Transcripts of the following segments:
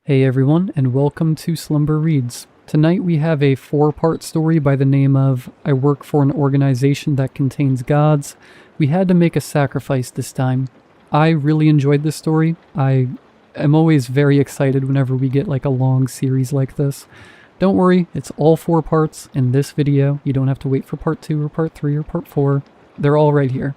Hey everyone, and welcome to Slumber Reads. Tonight we have a 4-part story by the name of I Work for an Organization That Contains Gods. We had to make a sacrifice this time. I really enjoyed this story. I am always very excited whenever we get like a long series like this. Don't worry, it's all 4 parts in this video. You don't have to wait for part 2 or part 3 or part 4. They're all right here.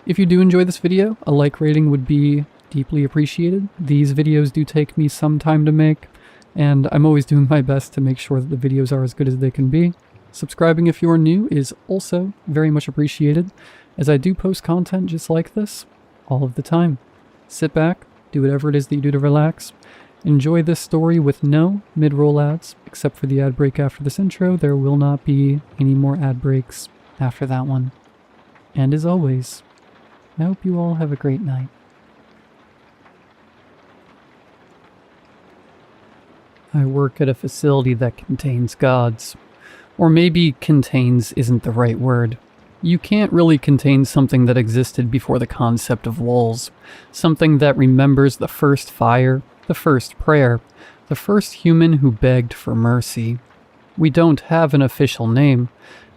If you do enjoy this video, a like rating would be deeply appreciated. These videos do take me some time to make, and I'm always doing my best to make sure that the videos are as good as they can be. Subscribing if you are new is also very much appreciated, as I do post content just like this all of the time. Sit back, do whatever it is that you do to relax. Enjoy this story with no mid-roll ads, except for the ad break after this intro. There will not be any more ad breaks after that one. And as always, I hope you all have a great night. I work at a facility that contains gods. Or maybe contains isn't the right word. You can't really contain something that existed before the concept of walls. Something that remembers the first fire, the first prayer, the first human who begged for mercy. We don't have an official name.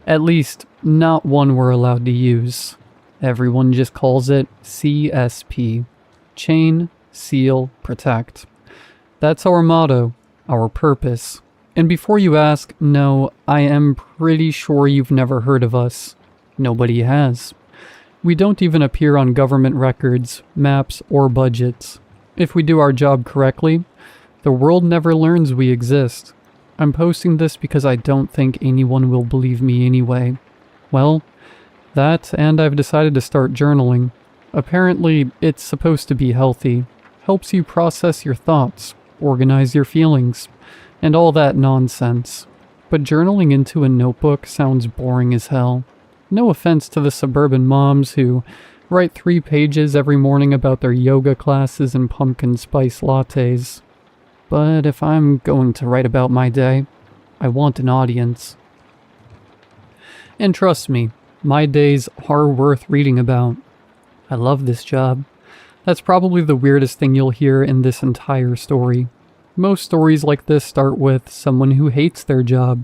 At least, not one we're allowed to use. Everyone just calls it CSP. Chain, Seal, Protect. That's our motto. Our purpose. And before you ask, no, I am pretty sure you've never heard of us. Nobody has. We don't even appear on government records, maps, or budgets. If we do our job correctly, the world never learns we exist. I'm posting this because I don't think anyone will believe me anyway. Well, that, and I've decided to start journaling. Apparently, it's supposed to be healthy. Helps you process your thoughts. Organize your feelings, and all that nonsense. But journaling into a notebook sounds boring as hell. No offense to the suburban moms who write 3 pages every morning about their yoga classes and pumpkin spice lattes. But if I'm going to write about my day, I want an audience. And trust me, my days are worth reading about. I love this job. That's probably the weirdest thing you'll hear in this entire story. Most stories like this start with someone who hates their job.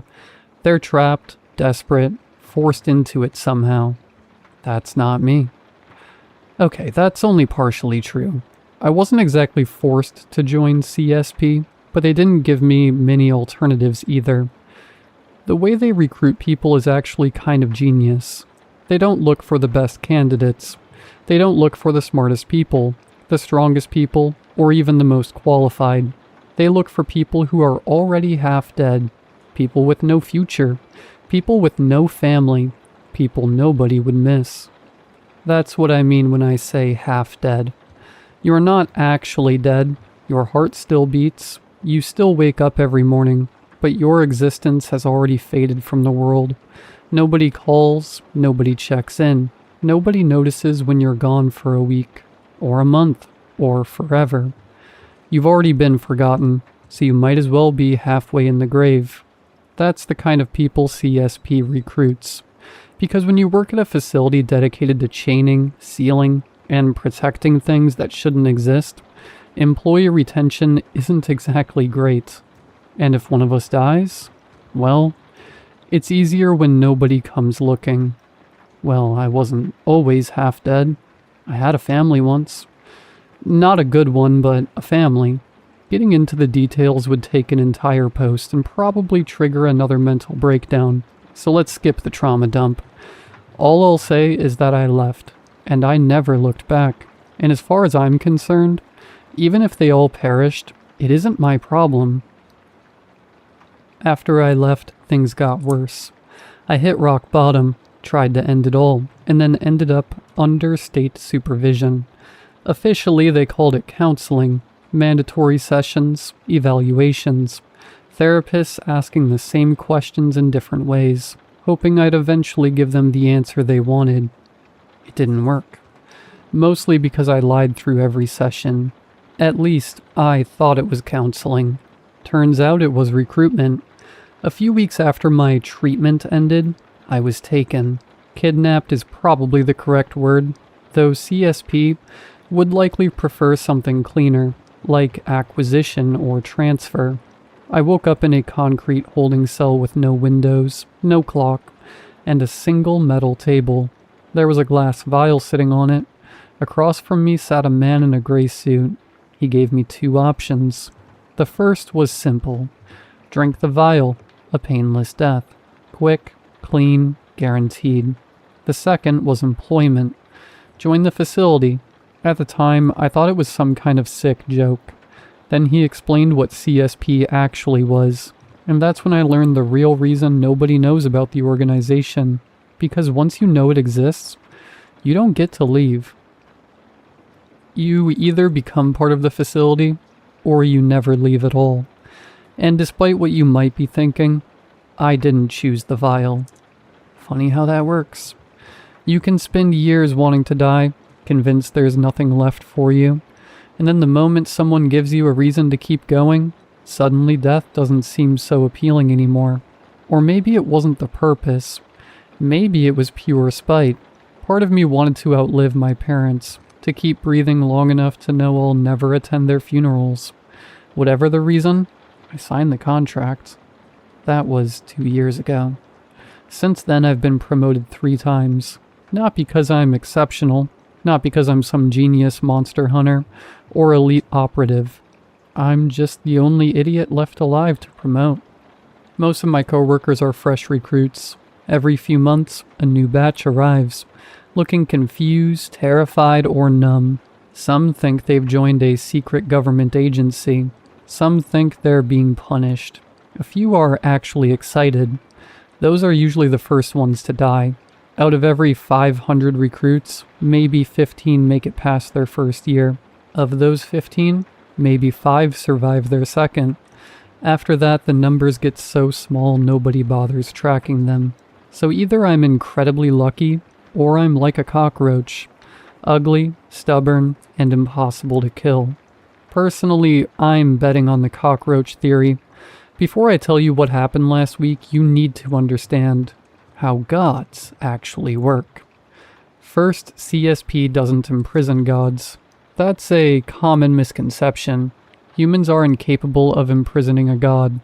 They're trapped, desperate, forced into it somehow. That's not me. Okay, that's only partially true. I wasn't exactly forced to join CSP, but they didn't give me many alternatives either. The way they recruit people is actually kind of genius. They don't look for the best candidates. They don't look for the smartest people, the strongest people, or even the most qualified. They look for people who are already half dead, people with no future, people with no family, people nobody would miss. That's what I mean when I say half dead. You're not actually dead, your heart still beats, you still wake up every morning, but your existence has already faded from the world. Nobody calls, nobody checks in. Nobody notices when you're gone for a week, or a month, or forever. You've already been forgotten, so you might as well be halfway in the grave. That's the kind of people CSP recruits. Because when you work at a facility dedicated to chaining, sealing, and protecting things that shouldn't exist, employee retention isn't exactly great. And if one of us dies, well, it's easier when nobody comes looking. Well, I wasn't always half dead. I had a family once. Not a good one, but a family. Getting into the details would take an entire post and probably trigger another mental breakdown, so let's skip the trauma dump. All I'll say is that I left, and I never looked back. And as far as I'm concerned, even if they all perished, it isn't my problem. After I left, things got worse. I hit rock bottom. Tried to end it all, and then ended up under state supervision. Officially, they called it counseling, mandatory sessions, evaluations, therapists asking the same questions in different ways, hoping I'd eventually give them the answer they wanted. It didn't work. Mostly because I lied through every session. At least, I thought it was counseling. Turns out it was recruitment. A few weeks after my treatment ended, I was taken. Kidnapped is probably the correct word, though CSP would likely prefer something cleaner. like acquisition or transfer. I woke up in a concrete holding cell with no windows, no clock, and a single metal table. There was a glass vial sitting on it. Across from me sat a man in a gray suit. He gave me two options. The first was simple. Drink the vial, a painless death. Quick, clean, guaranteed. The second was employment. Join the facility. At the time, I thought it was some kind of sick joke. Then he explained what CSP actually was, and that's when I learned the real reason nobody knows about the organization, because once you know it exists, you don't get to leave. You either become part of the facility, or you never leave at all. And despite what you might be thinking, I didn't choose the vial. Funny how that works. You can spend years wanting to die, convinced there's nothing left for you, and then the moment someone gives you a reason to keep going, suddenly death doesn't seem so appealing anymore. Or maybe it wasn't the purpose. Maybe it was pure spite. Part of me wanted to outlive my parents, to keep breathing long enough to know I'll never attend their funerals. Whatever the reason, I signed the contract. That was 2 years ago. Since then, I've been promoted 3 times. Not because I'm exceptional, not because I'm some genius monster hunter or elite operative. I'm just the only idiot left alive to promote. Most of my coworkers are fresh recruits. Every few months, a new batch arrives, looking confused, terrified, or numb. Some think they've joined a secret government agency. Some think they're being punished. A few are actually excited. Those are usually the first ones to die. Out of every 500 recruits, maybe 15 make it past their first year. Of those 15, maybe 5 survive their second. After that, the numbers get so small nobody bothers tracking them. So either I'm incredibly lucky, or I'm like a cockroach. Ugly, stubborn, and impossible to kill. Personally, I'm betting on the cockroach theory. Before I tell you what happened last week, you need to understand how gods actually work. First, CSP doesn't imprison gods. That's a common misconception. Humans are incapable of imprisoning a god.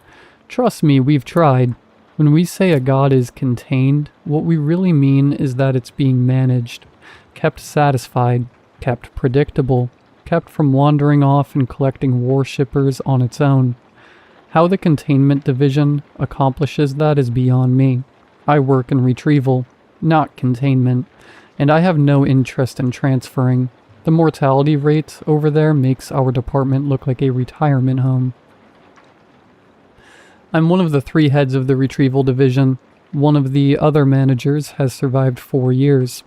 Trust me, we've tried. When we say a god is contained, what we really mean is that it's being managed, kept satisfied, kept predictable, kept from wandering off and collecting worshippers on its own. How the containment division accomplishes that is beyond me. I work in retrieval, not containment, and I have no interest in transferring. The mortality rate over there makes our department look like a retirement home. I'm one of the 3 heads of the retrieval division. One of the other managers has survived 4 years.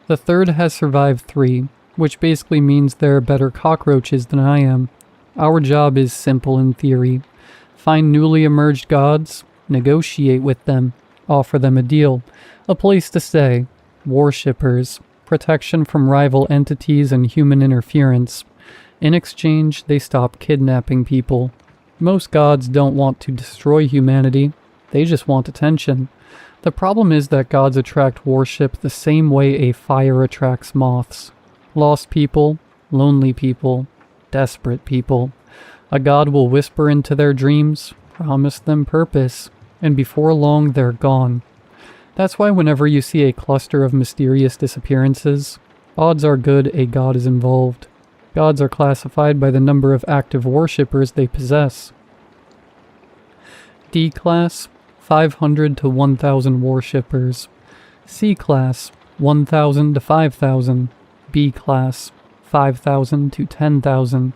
The third has survived 3, which basically means they're better cockroaches than I am. Our job is simple in theory. Find newly emerged gods, negotiate with them, offer them a deal, a place to stay, worshippers, protection from rival entities and human interference. In exchange, they stop kidnapping people. Most gods don't want to destroy humanity, they just want attention. The problem is that gods attract worship the same way a fire attracts moths. Lost people, lonely people, desperate people. A god will whisper into their dreams, promise them purpose, and before long they're gone. That's why whenever you see a cluster of mysterious disappearances, odds are good a god is involved. Gods are classified by the number of active worshippers they possess. D class, 500 to 1,000 worshippers. C class, 1,000 to 5,000. B class, 5,000 to 10,000.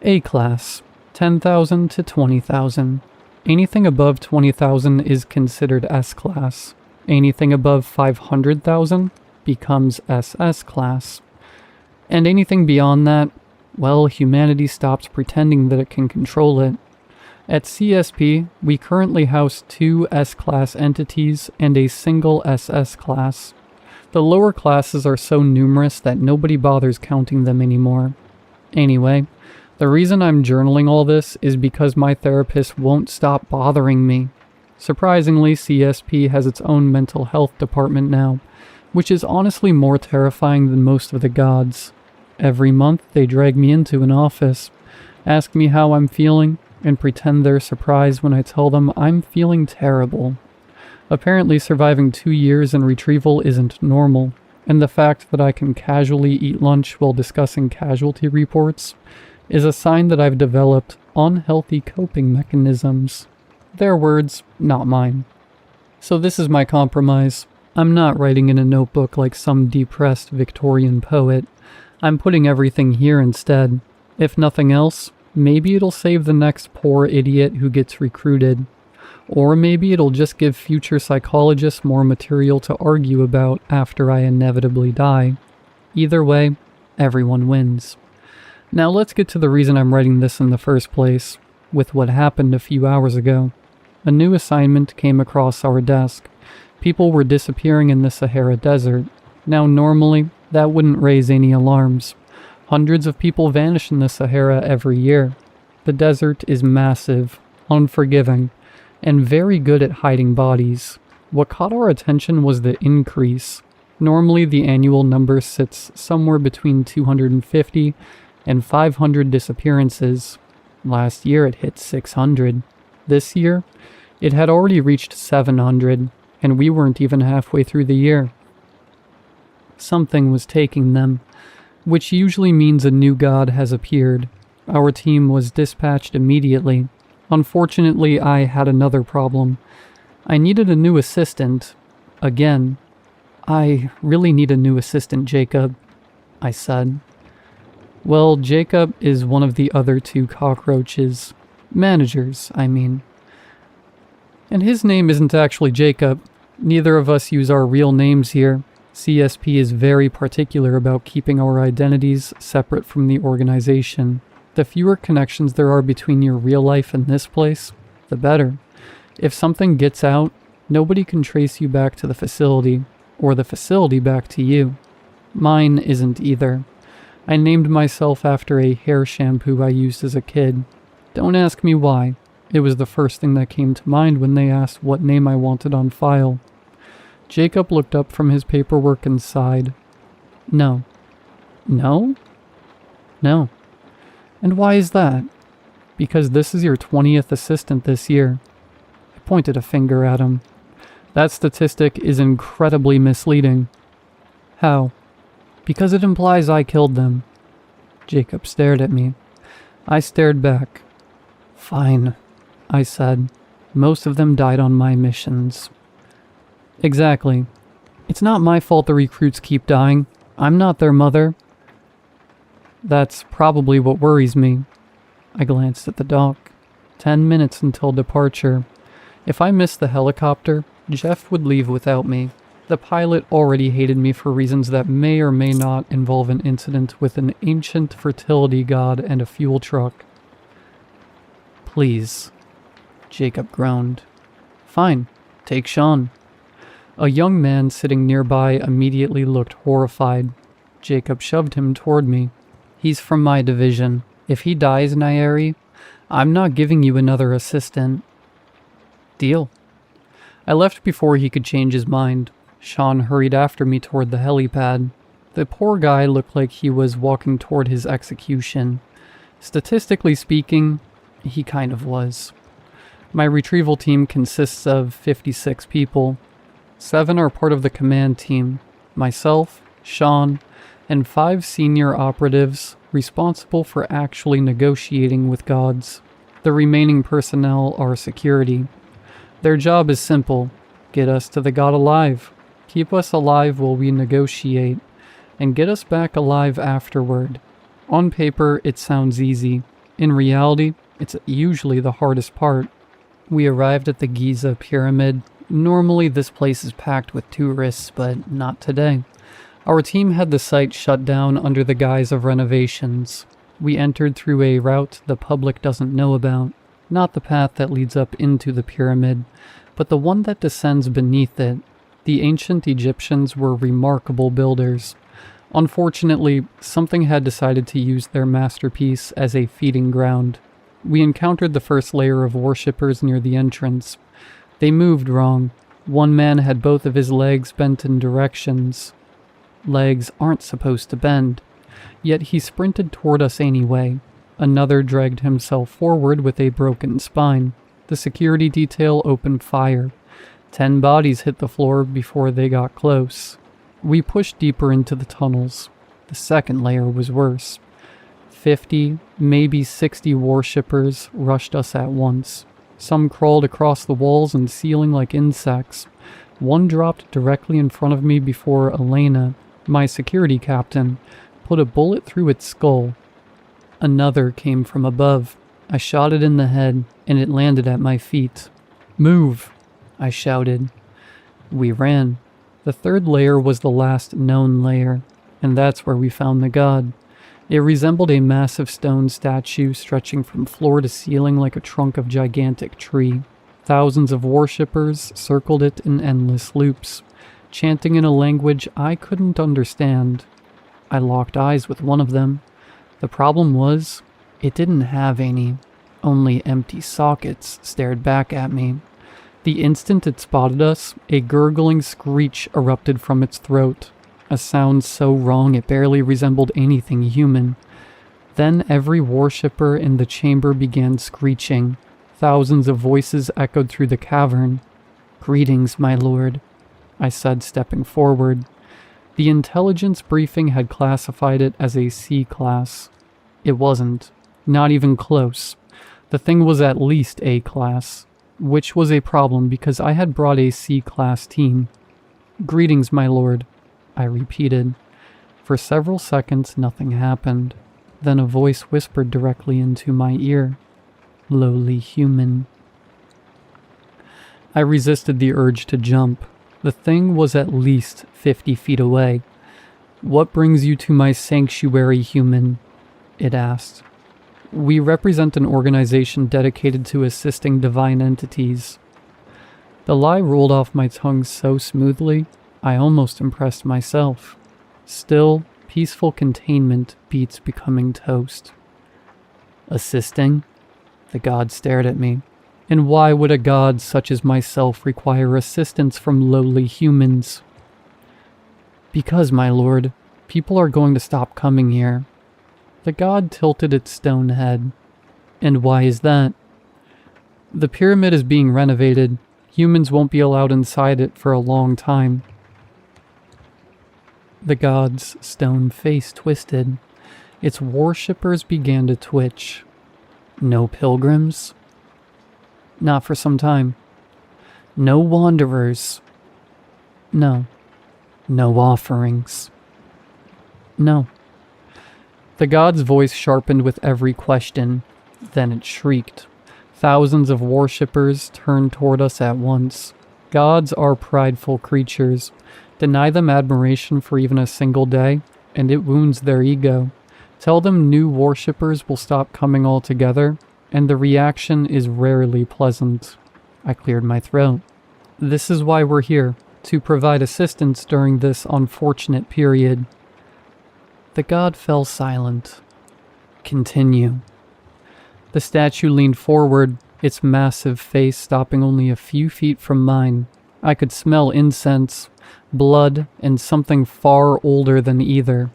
A class, 10,000 to 20,000. Anything above 20,000 is considered S class. Anything above 500,000 becomes SS class. And anything beyond that, well, humanity stops pretending that it can control it. At CSP, we currently house 2 S-class entities and a single SS class. The lower classes are so numerous that nobody bothers counting them anymore. Anyway, the reason I'm journaling all this is because my therapist won't stop bothering me. Surprisingly, CSP has its own mental health department now, which is honestly more terrifying than most of the gods. Every month they drag me into an office, ask me how I'm feeling, and pretend they're surprised when I tell them I'm feeling terrible. Apparently surviving 2 years in retrieval isn't normal, and the fact that I can casually eat lunch while discussing casualty reports is a sign that I've developed unhealthy coping mechanisms. Their words, not mine. So this is my compromise. I'm not writing in a notebook like some depressed Victorian poet. I'm putting everything here instead. If nothing else, maybe it'll save the next poor idiot who gets recruited. Or maybe it'll just give future psychologists more material to argue about after I inevitably die. Either way, everyone wins. Now let's get to the reason I'm writing this in the first place, with what happened a few hours ago. A new assignment came across our desk. People were disappearing in the Sahara Desert. Now normally, that wouldn't raise any alarms. Hundreds of people vanish in the Sahara every year. The desert is massive, unforgiving, and very good at hiding bodies. What caught our attention was the increase. Normally the annual number sits somewhere between 250 and 500 disappearances. Last year it hit 600. This year, it had already reached 700, and we weren't even halfway through the year. Something was taking them, which usually means a new god has appeared. Our team was dispatched immediately. Unfortunately, I had another problem. I needed a new assistant. Again. I really need a new assistant, Jacob, I said. Well, Jacob is one of the other 2 cockroaches. Managers, I mean. And his name isn't actually Jacob. Neither of us use our real names here. CSP is very particular about keeping our identities separate from the organization. The fewer connections there are between your real life and this place, the better. If something gets out, nobody can trace you back to the facility, or the facility back to you. Mine isn't either. I named myself after a hair shampoo I used as a kid. Don't ask me why. It was the first thing that came to mind when they asked what name I wanted on file. Jacob looked up from his paperwork and sighed. No. No? No. And why is that? Because this is your 20th assistant this year. I pointed a finger at him. That statistic is incredibly misleading. How? Because it implies I killed them. Jacob stared at me. I stared back. Fine, I said. Most of them died on my missions. Exactly. It's not my fault the recruits keep dying. I'm not their mother. That's probably what worries me. I glanced at the dock. 10 minutes until departure. If I missed the helicopter, Jeff would leave without me. The pilot already hated me for reasons that may or may not involve an incident with an ancient fertility god and a fuel truck. Please, Jacob groaned. Fine, take Sean. A young man sitting nearby immediately looked horrified. Jacob shoved him toward me. He's from my division. If he dies, Nairi, I'm not giving you another assistant. Deal. I left before he could change his mind. Sean hurried after me toward the helipad. The poor guy looked like he was walking toward his execution. Statistically speaking, he kind of was. My retrieval team consists of 56 people. 7 are part of the command team. Myself, Sean, and 5 senior operatives responsible for actually negotiating with gods. The remaining personnel are security. Their job is simple: get us to the god alive, keep us alive while we negotiate, and get us back alive afterward. On paper, it sounds easy. In reality, it's usually the hardest part. We arrived at the Giza Pyramid. Normally this place is packed with tourists, but not today. Our team had the site shut down under the guise of renovations. We entered through a route the public doesn't know about. Not the path that leads up into the pyramid, but the one that descends beneath it. The ancient Egyptians were remarkable builders. Unfortunately, something had decided to use their masterpiece as a feeding ground. We encountered the first layer of worshippers near the entrance. They moved wrong. One man had both of his legs bent in directions. Legs aren't supposed to bend. Yet he sprinted toward us anyway. Another dragged himself forward with a broken spine. The security detail opened fire. 10 bodies hit the floor before they got close. We pushed deeper into the tunnels. The second layer was worse. 50, maybe 60 worshippers rushed us at once. Some crawled across the walls and ceiling like insects. One dropped directly in front of me before Elena, my security captain, put a bullet through its skull. Another came from above. I shot it in the head, and it landed at my feet. "Move!" I shouted. We ran. The third layer was the last known layer, and that's where we found the god. It resembled a massive stone statue stretching from floor to ceiling like a trunk of gigantic tree. Thousands of worshippers circled it in endless loops, chanting in a language I couldn't understand. I locked eyes with one of them. The problem was, it didn't have any. Only empty sockets stared back at me. The instant it spotted us, a gurgling screech erupted from its throat. A sound so wrong it barely resembled anything human. Then every worshipper in the chamber began screeching. Thousands of voices echoed through the cavern. "Greetings, my lord," I said, stepping forward. The intelligence briefing had classified it as a C class. It wasn't. Not even close. The thing was at least A class, which was a problem because I had brought a C class team. "Greetings, my lord," I repeated. For several seconds, nothing happened. Then a voice whispered directly into my ear. "Lowly human." I resisted the urge to jump. The thing was at least 50 feet away. "What brings you to my sanctuary, human?" it asked. "We represent an organization dedicated to assisting divine entities." The lie rolled off my tongue so smoothly, I almost impressed myself. Still, peaceful containment beats becoming toast. "Assisting?" The god stared at me. "And why would a god such as myself require assistance from lowly humans?" "Because, my lord, people are going to stop coming here." The god tilted its stone head. "And why is that?" "The pyramid is being renovated. Humans won't be allowed inside it for a long time." The god's stone face twisted. Its worshippers began to twitch. "No pilgrims?" "Not for some time." "No wanderers?" "No." "No offerings?" "No." The god's voice sharpened with every question. Then it shrieked. Thousands of worshippers turned toward us at once. Gods are prideful creatures. Deny them admiration for even a single day, and it wounds their ego. Tell them new worshippers will stop coming altogether, and the reaction is rarely pleasant. I cleared my throat. "This is why we're here, to provide assistance during this unfortunate period." The god fell silent. "Continue." The statue leaned forward, its massive face stopping only a few feet from mine. I could smell incense, blood, and something far older than either.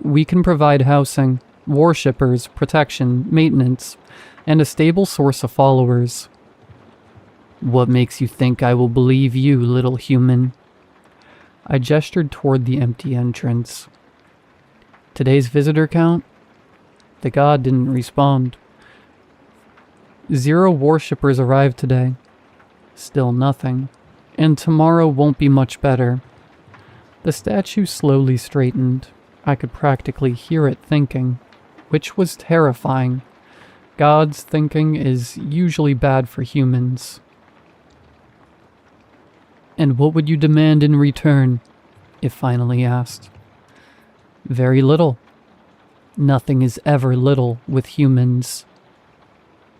"We can provide housing, worshippers, protection, maintenance, and a stable source of followers." "What makes you think I will believe you, little human?" I gestured toward the empty entrance. "Today's visitor count?" The god didn't respond. 0 worshippers arrived today. Still nothing. And tomorrow won't be much better. The statue slowly straightened. I could practically hear it thinking, which was terrifying. God's thinking is usually bad for humans. "And what would you demand in return?" it finally asked. "Very little. Nothing is ever little with humans."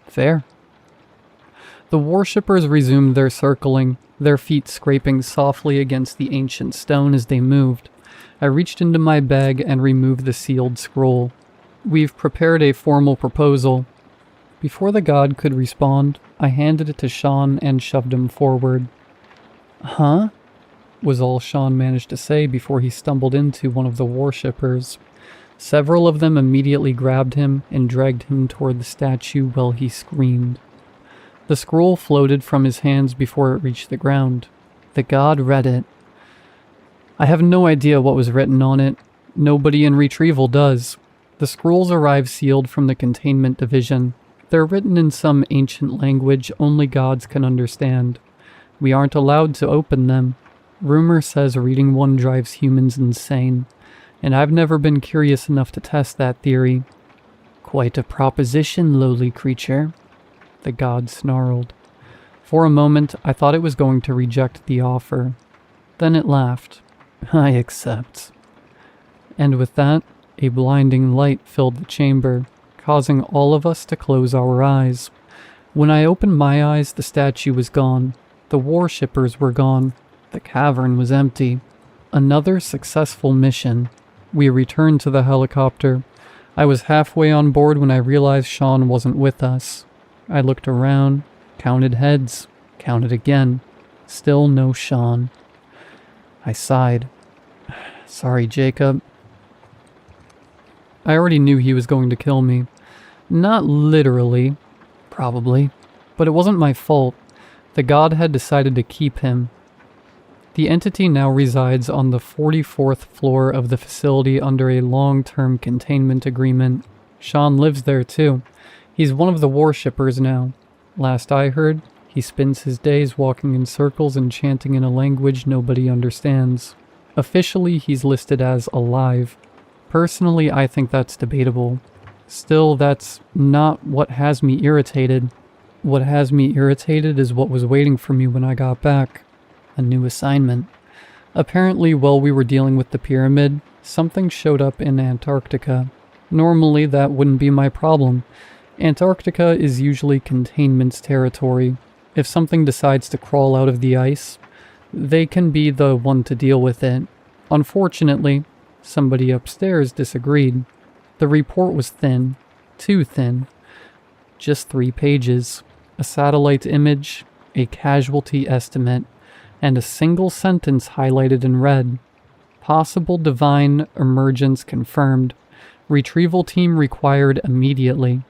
"Fair." The worshippers resumed their circling, their feet scraping softly against the ancient stone as they moved. I reached into my bag and removed the sealed scroll. "We've prepared a formal proposal." Before the god could respond, I handed it to Sean and shoved him forward. "Huh?" was all Sean managed to say before he stumbled into one of the worshippers. Several of them immediately grabbed him and dragged him toward the statue while he screamed. The scroll floated from his hands before it reached the ground. The god read it. I have no idea what was written on it. Nobody in Retrieval does. The scrolls arrive sealed from the containment division. They're written in some ancient language only gods can understand. We aren't allowed to open them. Rumor says reading one drives humans insane, and I've never been curious enough to test that theory. Quite a proposition, lowly creature, the god snarled. For a moment, I thought it was going to reject the offer. Then it laughed. I accept. And with that, a blinding light filled the chamber, causing all of us to close our eyes. When I opened my eyes, the statue was gone. The worshippers were gone. The cavern was empty. Another successful mission. We returned to the helicopter. I was halfway on board when I realized Sean wasn't with us. I looked around, counted heads, counted again. Still no Sean. I sighed. Sorry, Jacob. I already knew he was going to kill me. Not literally, probably, but it wasn't my fault. The god had decided to keep him. The entity now resides on the 44th floor of the facility under a long-term containment agreement. Sean lives there too. He's one of the worshippers now. Last I heard, he spends his days walking in circles and chanting in a language nobody understands. Officially, he's listed as alive. Personally, I think that's debatable. Still, that's not what has me irritated. What has me irritated is what was waiting for me when I got back. A new assignment. Apparently, while we were dealing with the pyramid, something showed up in Antarctica. Normally, that wouldn't be my problem. Antarctica is usually containment's territory. If something decides to crawl out of the ice, they can be the one to deal with it. Unfortunately, somebody upstairs disagreed. The report was thin. Too thin. Just 3 pages. A satellite image, a casualty estimate, and a single sentence highlighted in red. Possible divine emergence confirmed. Retrieval team required immediately.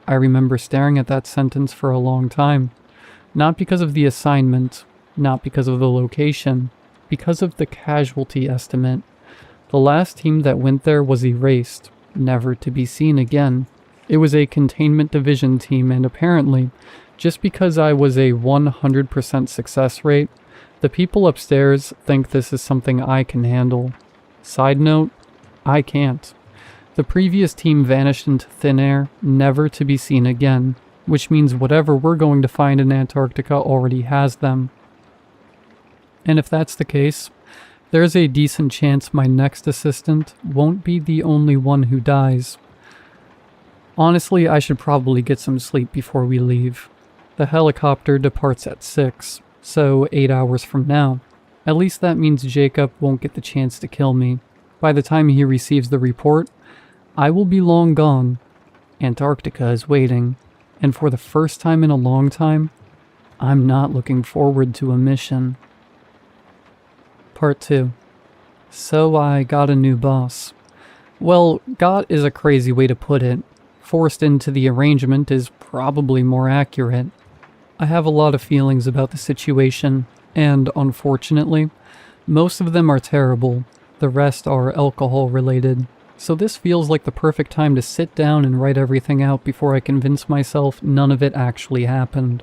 I remember staring at that sentence for a long time. Not because of the assignment, not because of the location, because of the casualty estimate. The last team that went there was erased, never to be seen again. It was a containment division team, and apparently, just because I was a 100% success rate, the people upstairs think this is something I can handle. Side note, I can't. The previous team vanished into thin air, never to be seen again, which means whatever we're going to find in Antarctica already has them. And if that's the case, there's a decent chance my next assistant won't be the only one who dies. Honestly, I should probably get some sleep before we leave. The helicopter departs at 6, so 8 hours from now. At least that means Jacob won't get the chance to kill me. By the time he receives the report, I will be long gone. Antarctica is waiting, and for the first time in a long time, I'm not looking forward to a mission. Part 2. So I got a new boss. Well, got is a crazy way to put it. Forced into the arrangement is probably more accurate. I have a lot of feelings about the situation, and unfortunately, most of them are terrible. The rest are alcohol related. So this feels like the perfect time to sit down and write everything out before I convince myself none of it actually happened.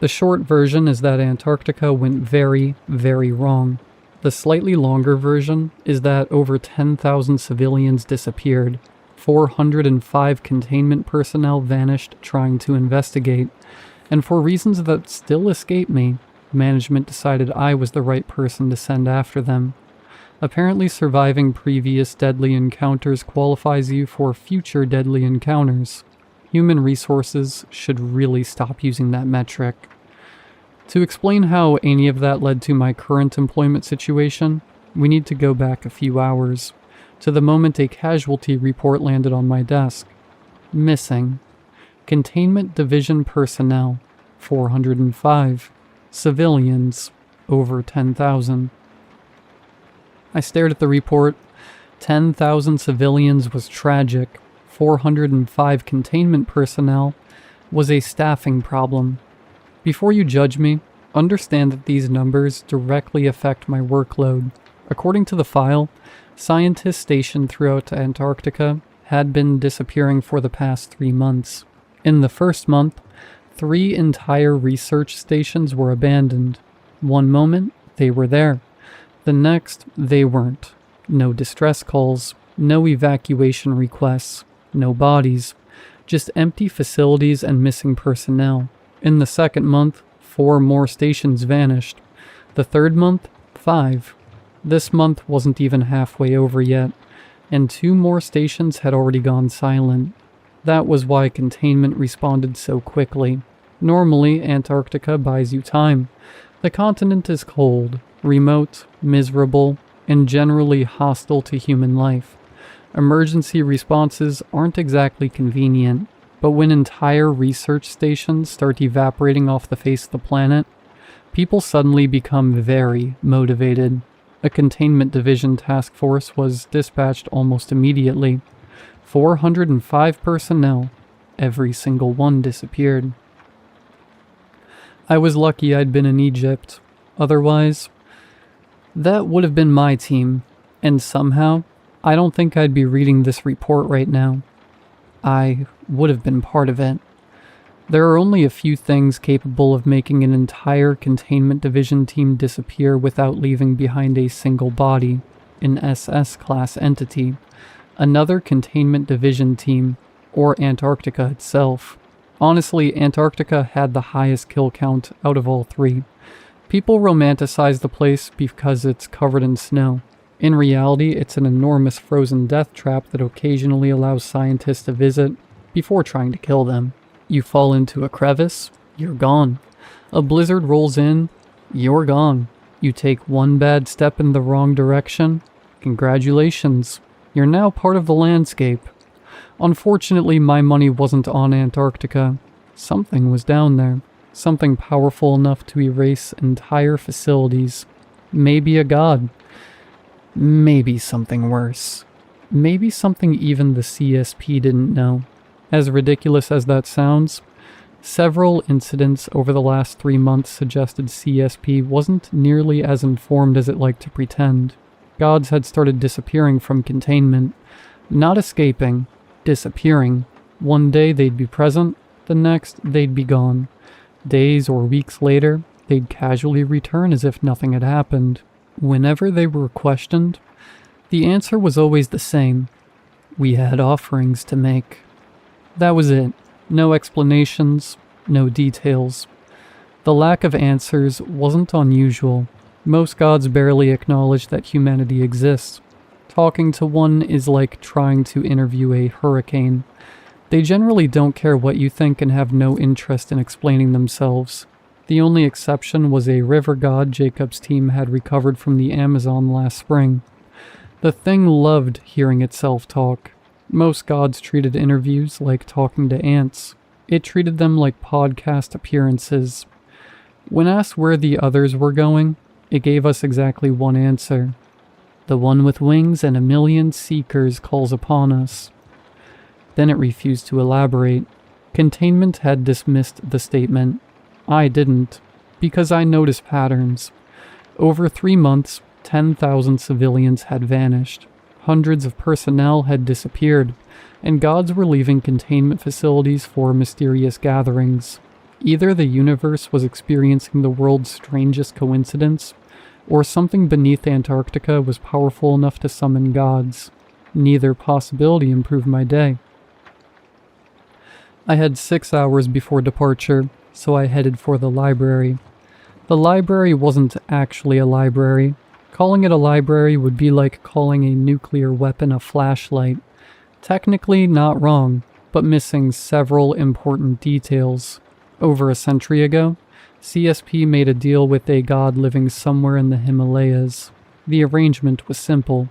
The short version is that Antarctica went very, very wrong. The slightly longer version is that over 10,000 civilians disappeared. 405 containment personnel vanished trying to investigate, and for reasons that still escape me, management decided I was the right person to send after them. Apparently surviving previous deadly encounters qualifies you for future deadly encounters. Human resources should really stop using that metric. To explain how any of that led to my current employment situation, we need to go back a few hours, to the moment a casualty report landed on my desk. Missing. Containment Division personnel, 405. Civilians, over 10,000. I stared at the report, 10,000 civilians was tragic. 405 containment personnel was a staffing problem. Before you judge me, understand that these numbers directly affect my workload. According to the file, scientists stationed throughout Antarctica had been disappearing for the past 3 months. In the first month, 3 entire research stations were abandoned. One moment, they were there. The next, they weren't. No distress calls, no evacuation requests, no bodies, just empty facilities and missing personnel. In the second month, 4 more stations vanished. The third month, 5. This month wasn't even halfway over yet, and 2 more stations had already gone silent. That was why containment responded so quickly. Normally, Antarctica buys you time. The continent is cold, remote, miserable, and generally hostile to human life. Emergency responses aren't exactly convenient, but when entire research stations start evaporating off the face of the planet, people suddenly become very motivated. A containment division task force was dispatched almost immediately. 405 personnel. Every single one disappeared. I was lucky I'd been in Egypt. Otherwise, that would have been my team, and somehow, I don't think I'd be reading this report right now. I would have been part of it. There are only a few things capable of making an entire containment division team disappear without leaving behind a single body, an SS-class entity, another containment division team, or Antarctica itself. Honestly, Antarctica had the highest kill count out of all 3. People romanticize the place because it's covered in snow. In reality, it's an enormous frozen death trap that occasionally allows scientists to visit before trying to kill them. You fall into a crevice, you're gone. A blizzard rolls in, you're gone. You take one bad step in the wrong direction, congratulations, you're now part of the landscape. Unfortunately, my money wasn't on Antarctica. Something was down there. Something powerful enough to erase entire facilities. Maybe a god. Maybe something worse. Maybe something even the CSP didn't know. As ridiculous as that sounds, several incidents over the last 3 months suggested CSP wasn't nearly as informed as it liked to pretend. Gods had started disappearing from containment. Not escaping, disappearing. One day they'd be present, the next they'd be gone. Days or weeks later, they'd casually return as if nothing had happened. Whenever they were questioned, the answer was always the same. We had offerings to make. That was it. No explanations, no details. The lack of answers wasn't unusual. Most gods barely acknowledge that humanity exists. Talking to one is like trying to interview a hurricane. They generally don't care what you think and have no interest in explaining themselves. The only exception was a river god Jacob's team had recovered from the Amazon last spring. The thing loved hearing itself talk. Most gods treated interviews like talking to ants. It treated them like podcast appearances. When asked where the others were going, it gave us exactly one answer. The one with wings and a million seekers calls upon us. Then it refused to elaborate. Containment had dismissed the statement. I didn't, because I noticed patterns. Over 3 months, 10,000 civilians had vanished. Hundreds of personnel had disappeared, and gods were leaving containment facilities for mysterious gatherings. Either the universe was experiencing the world's strangest coincidence, or something beneath Antarctica was powerful enough to summon gods. Neither possibility improved my day. I had 6 hours before departure, so I headed for the library. The library wasn't actually a library. Calling it a library would be like calling a nuclear weapon a flashlight. Technically not wrong, but missing several important details. Over a century ago, CSP made a deal with a god living somewhere in the Himalayas. The arrangement was simple.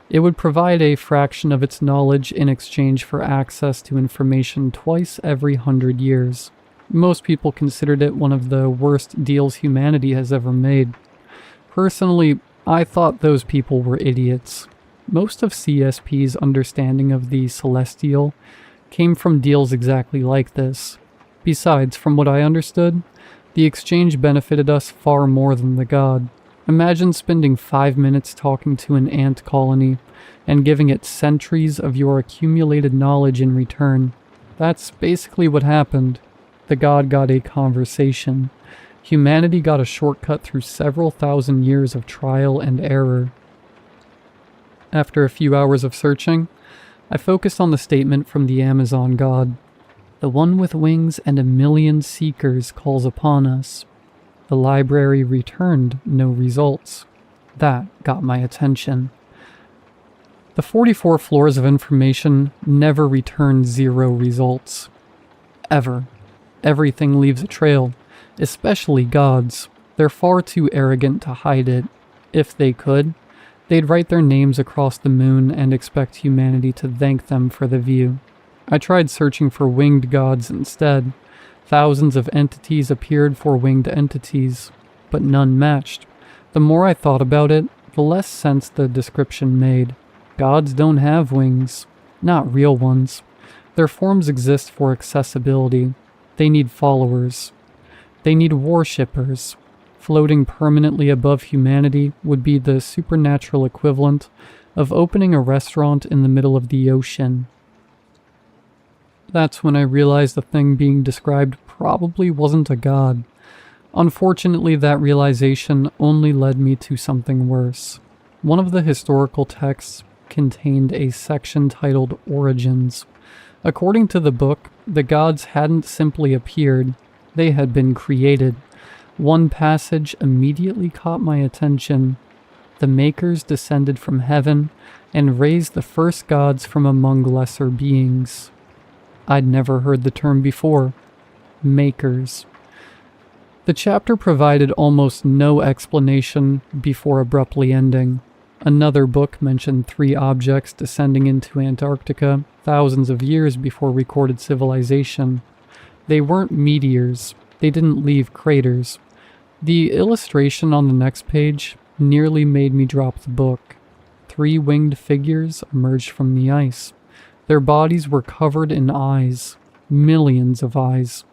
It would provide a fraction of its knowledge in exchange for access to information twice every 100 years. Most people considered it one of the worst deals humanity has ever made. Personally, I thought those people were idiots. Most of CSP's understanding of the celestial came from deals exactly like this. Besides, from what I understood, the exchange benefited us far more than the god. Imagine spending 5 minutes talking to an ant colony and giving it centuries of your accumulated knowledge in return. That's basically what happened. The god got a conversation. Humanity got a shortcut through several thousand years of trial and error. After a few hours of searching, I focused on the statement from the Amazon god. The one with wings and a million seekers calls upon us. The library returned no results. That got my attention. The 44 floors of information never return 0 results. Ever. Everything leaves a trail, especially gods. They're far too arrogant to hide it. If they could, they'd write their names across the moon and expect humanity to thank them for the view. I tried searching for winged gods instead. Thousands of entities appeared for winged entities, but none matched. The more I thought about it, the less sense the description made. Gods don't have wings. Not real ones. Their forms exist for accessibility. They need followers. They need worshippers. Floating permanently above humanity would be the supernatural equivalent of opening a restaurant in the middle of the ocean. That's when I realized the thing being described probably wasn't a god. Unfortunately, that realization only led me to something worse. One of the historical texts contained a section titled Origins. According to the book, the gods hadn't simply appeared, they had been created. One passage immediately caught my attention. The makers descended from heaven and raised the first gods from among lesser beings. I'd never heard the term before. Makers. The chapter provided almost no explanation before abruptly ending. Another book mentioned 3 objects descending into Antarctica thousands of years before recorded civilization. They weren't meteors. They didn't leave craters. The illustration on the next page nearly made me drop the book. 3 winged figures emerged from the ice. Their bodies were covered in eyes. Millions of eyes.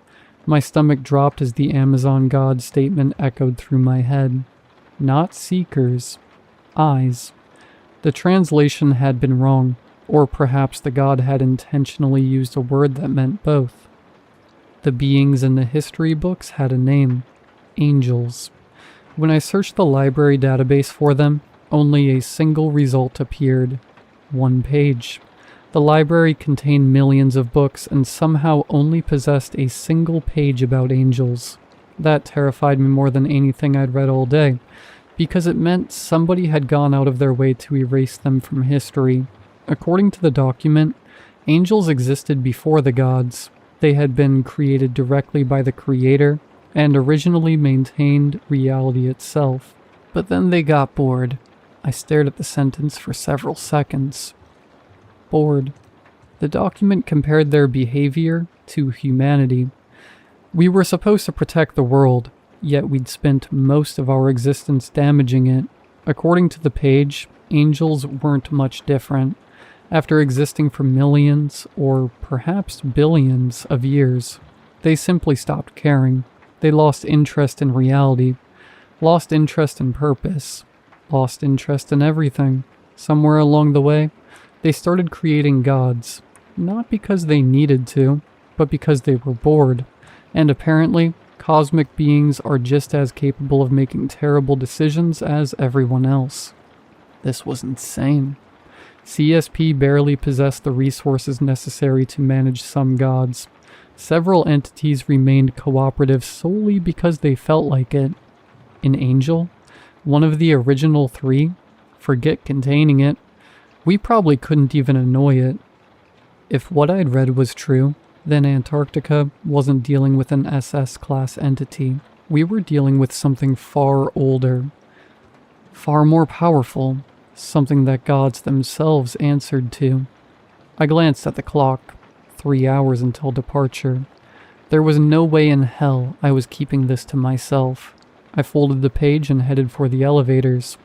My stomach dropped as the Amazon god statement echoed through my head. Not seekers. Eyes. The translation had been wrong, or perhaps the god had intentionally used a word that meant both. The beings in the history books had a name. Angels. When I searched the library database for them, only a single result appeared. 1 page. The library contained millions of books and somehow only possessed a single page about angels. That terrified me more than anything I'd read all day, because it meant somebody had gone out of their way to erase them from history. According to the document, angels existed before the gods. They had been created directly by the Creator and originally maintained reality itself. But then they got bored. I stared at the sentence for several seconds. Bored. The document compared their behavior to humanity. We were supposed to protect the world, yet we'd spent most of our existence damaging it. According to the page, angels weren't much different. After existing for millions, or perhaps billions of years, they simply stopped caring. They lost interest in reality, lost interest in purpose, lost interest in everything. Somewhere along the way, they started creating gods, not because they needed to, but because they were bored. And apparently, cosmic beings are just as capable of making terrible decisions as everyone else. This was insane. CSP barely possessed the resources necessary to manage some gods. Several entities remained cooperative solely because they felt like it. An angel? One of the original 3? Forget containing it. We probably couldn't even annoy it. If what I'd read was true, then Antarctica wasn't dealing with an SS-class entity. We were dealing with something far older, far more powerful, something that gods themselves answered to. I glanced at the clock. 3 hours until departure. There was no way in hell I was keeping this to myself. I folded the page and headed for the elevators.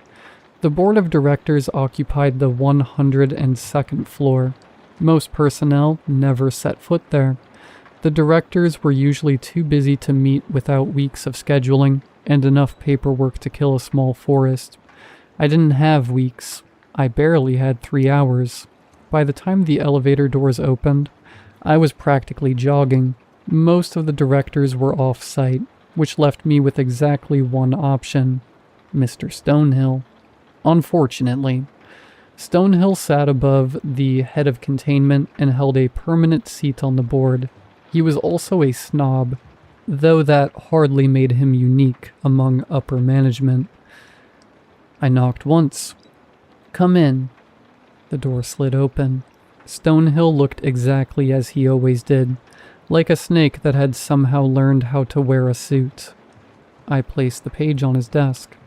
The board of directors occupied the 102nd floor. Most personnel never set foot there. The directors were usually too busy to meet without weeks of scheduling and enough paperwork to kill a small forest. I didn't have weeks. I barely had 3 hours. By the time the elevator doors opened, I was practically jogging. Most of the directors were off-site, which left me with exactly one option: Mr. Stonehill. Unfortunately, Stonehill sat above the head of containment and held a permanent seat on the board. He was also a snob, though that hardly made him unique among upper management. I knocked once. "Come in." The door slid open. Stonehill looked exactly as he always did, like a snake that had somehow learned how to wear a suit. I placed the page on his desk.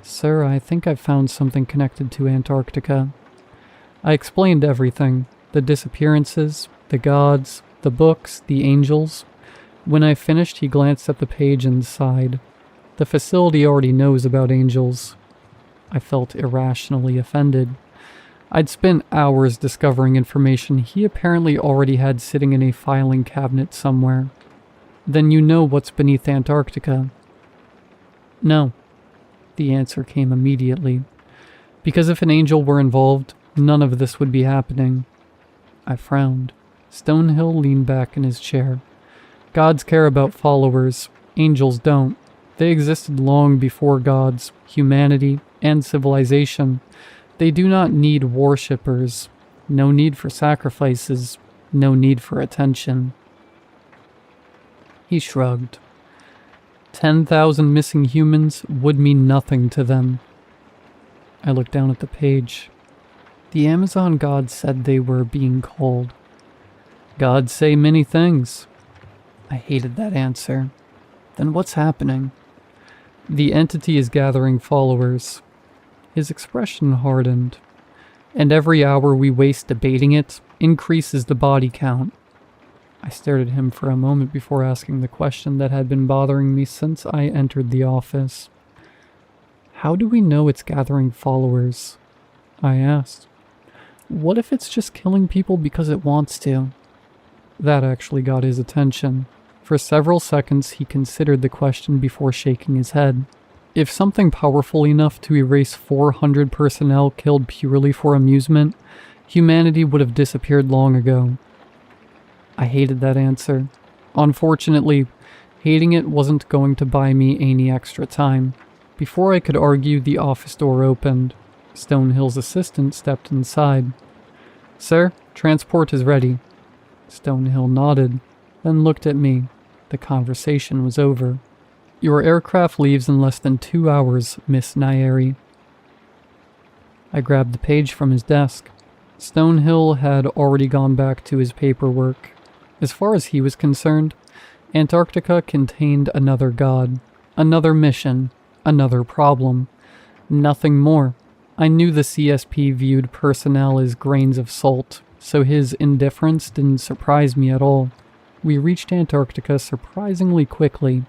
"Sir, I think I've found something connected to Antarctica." I explained everything: the disappearances, the gods, the books, the angels. When I finished, he glanced at the page and sighed. The facility already knows about angels. I felt irrationally offended. I'd spent hours discovering information he apparently already had sitting in a filing cabinet somewhere. "Then you know what's beneath Antarctica?" "No." The answer came immediately. Because if an angel were involved, none of this would be happening. I frowned. Stonehill leaned back in his chair. "Gods care about followers. Angels don't. They existed long before gods, humanity, and civilization. They do not need worshippers. No need for sacrifices. No need for attention." He shrugged. 10,000 missing humans would mean nothing to them. I looked down at the page. The Amazon gods said they were being called. Gods say many things. I hated that answer. Then what's happening? The entity is gathering followers. His expression hardened. And every hour we waste debating it increases the body count. I stared at him for a moment before asking the question that had been bothering me since I entered the office. "How do we know it's gathering followers?" I asked. "What if it's just killing people because it wants to?" That actually got his attention. For several seconds he considered the question before shaking his head. If something powerful enough to erase 400 personnel killed purely for amusement, humanity would have disappeared long ago. I hated that answer. Unfortunately, hating it wasn't going to buy me any extra time. Before I could argue, the office door opened. Stonehill's assistant stepped inside. "Sir, transport is ready." Stonehill nodded, then looked at me. The conversation was over. "Your aircraft leaves in less than 2 hours, Miss Nyeri." I grabbed the page from his desk. Stonehill had already gone back to his paperwork. As far as he was concerned, Antarctica contained another god, another mission, another problem. Nothing more. I knew the CSP viewed personnel as grains of salt, so his indifference didn't surprise me at all. We reached Antarctica surprisingly quickly.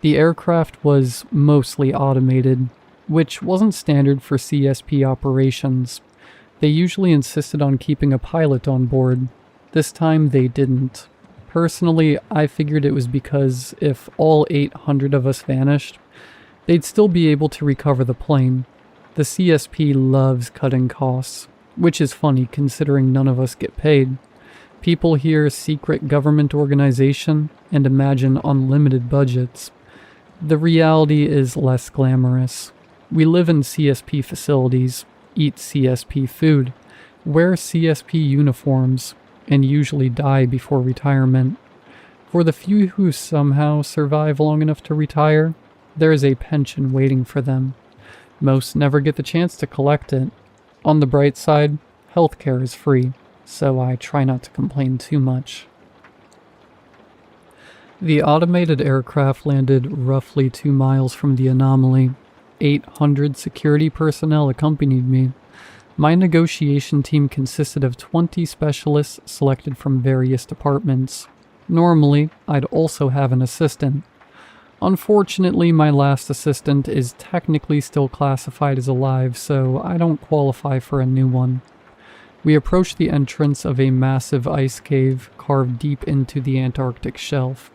The aircraft was mostly automated, which wasn't standard for CSP operations. They usually insisted on keeping a pilot on board. This time they didn't. Personally, I figured it was because if all 800 of us vanished, they'd still be able to recover the plane. The CSP loves cutting costs, which is funny considering none of us get paid. People hear secret government organization and imagine unlimited budgets. The reality is less glamorous. We live in CSP facilities, eat CSP food, wear CSP uniforms, and usually die before retirement. For the few who somehow survive long enough to retire, there is a pension waiting for them. Most never get the chance to collect it. On the bright side, healthcare is free, so I try not to complain too much. The automated aircraft landed roughly 2 miles from the anomaly. 800 security personnel accompanied me. My negotiation team consisted of 20 specialists selected from various departments. Normally, I'd also have an assistant. Unfortunately, my last assistant is technically still classified as alive, so I don't qualify for a new one. We approached the entrance of a massive ice cave carved deep into the Antarctic shelf.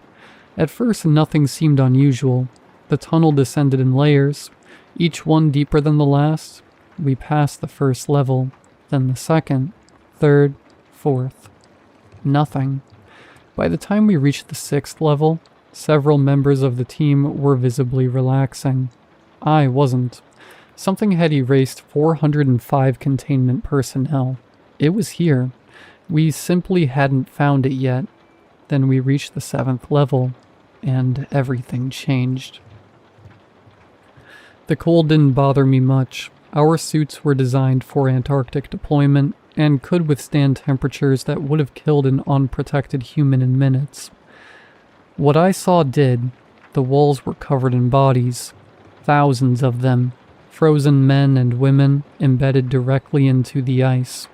At first, nothing seemed unusual. The tunnel descended in layers, each one deeper than the last. We passed the first level, then the second, third, fourth. Nothing. By the time we reached the sixth level, several members of the team were visibly relaxing. I wasn't. Something had erased 405 containment personnel. It was here. We simply hadn't found it yet. Then we reached the seventh level, and everything changed. The cold didn't bother me much. Our suits were designed for Antarctic deployment and could withstand temperatures that would have killed an unprotected human in minutes. What I saw did. The walls were covered in bodies, thousands of them, frozen men and women embedded directly into the ice.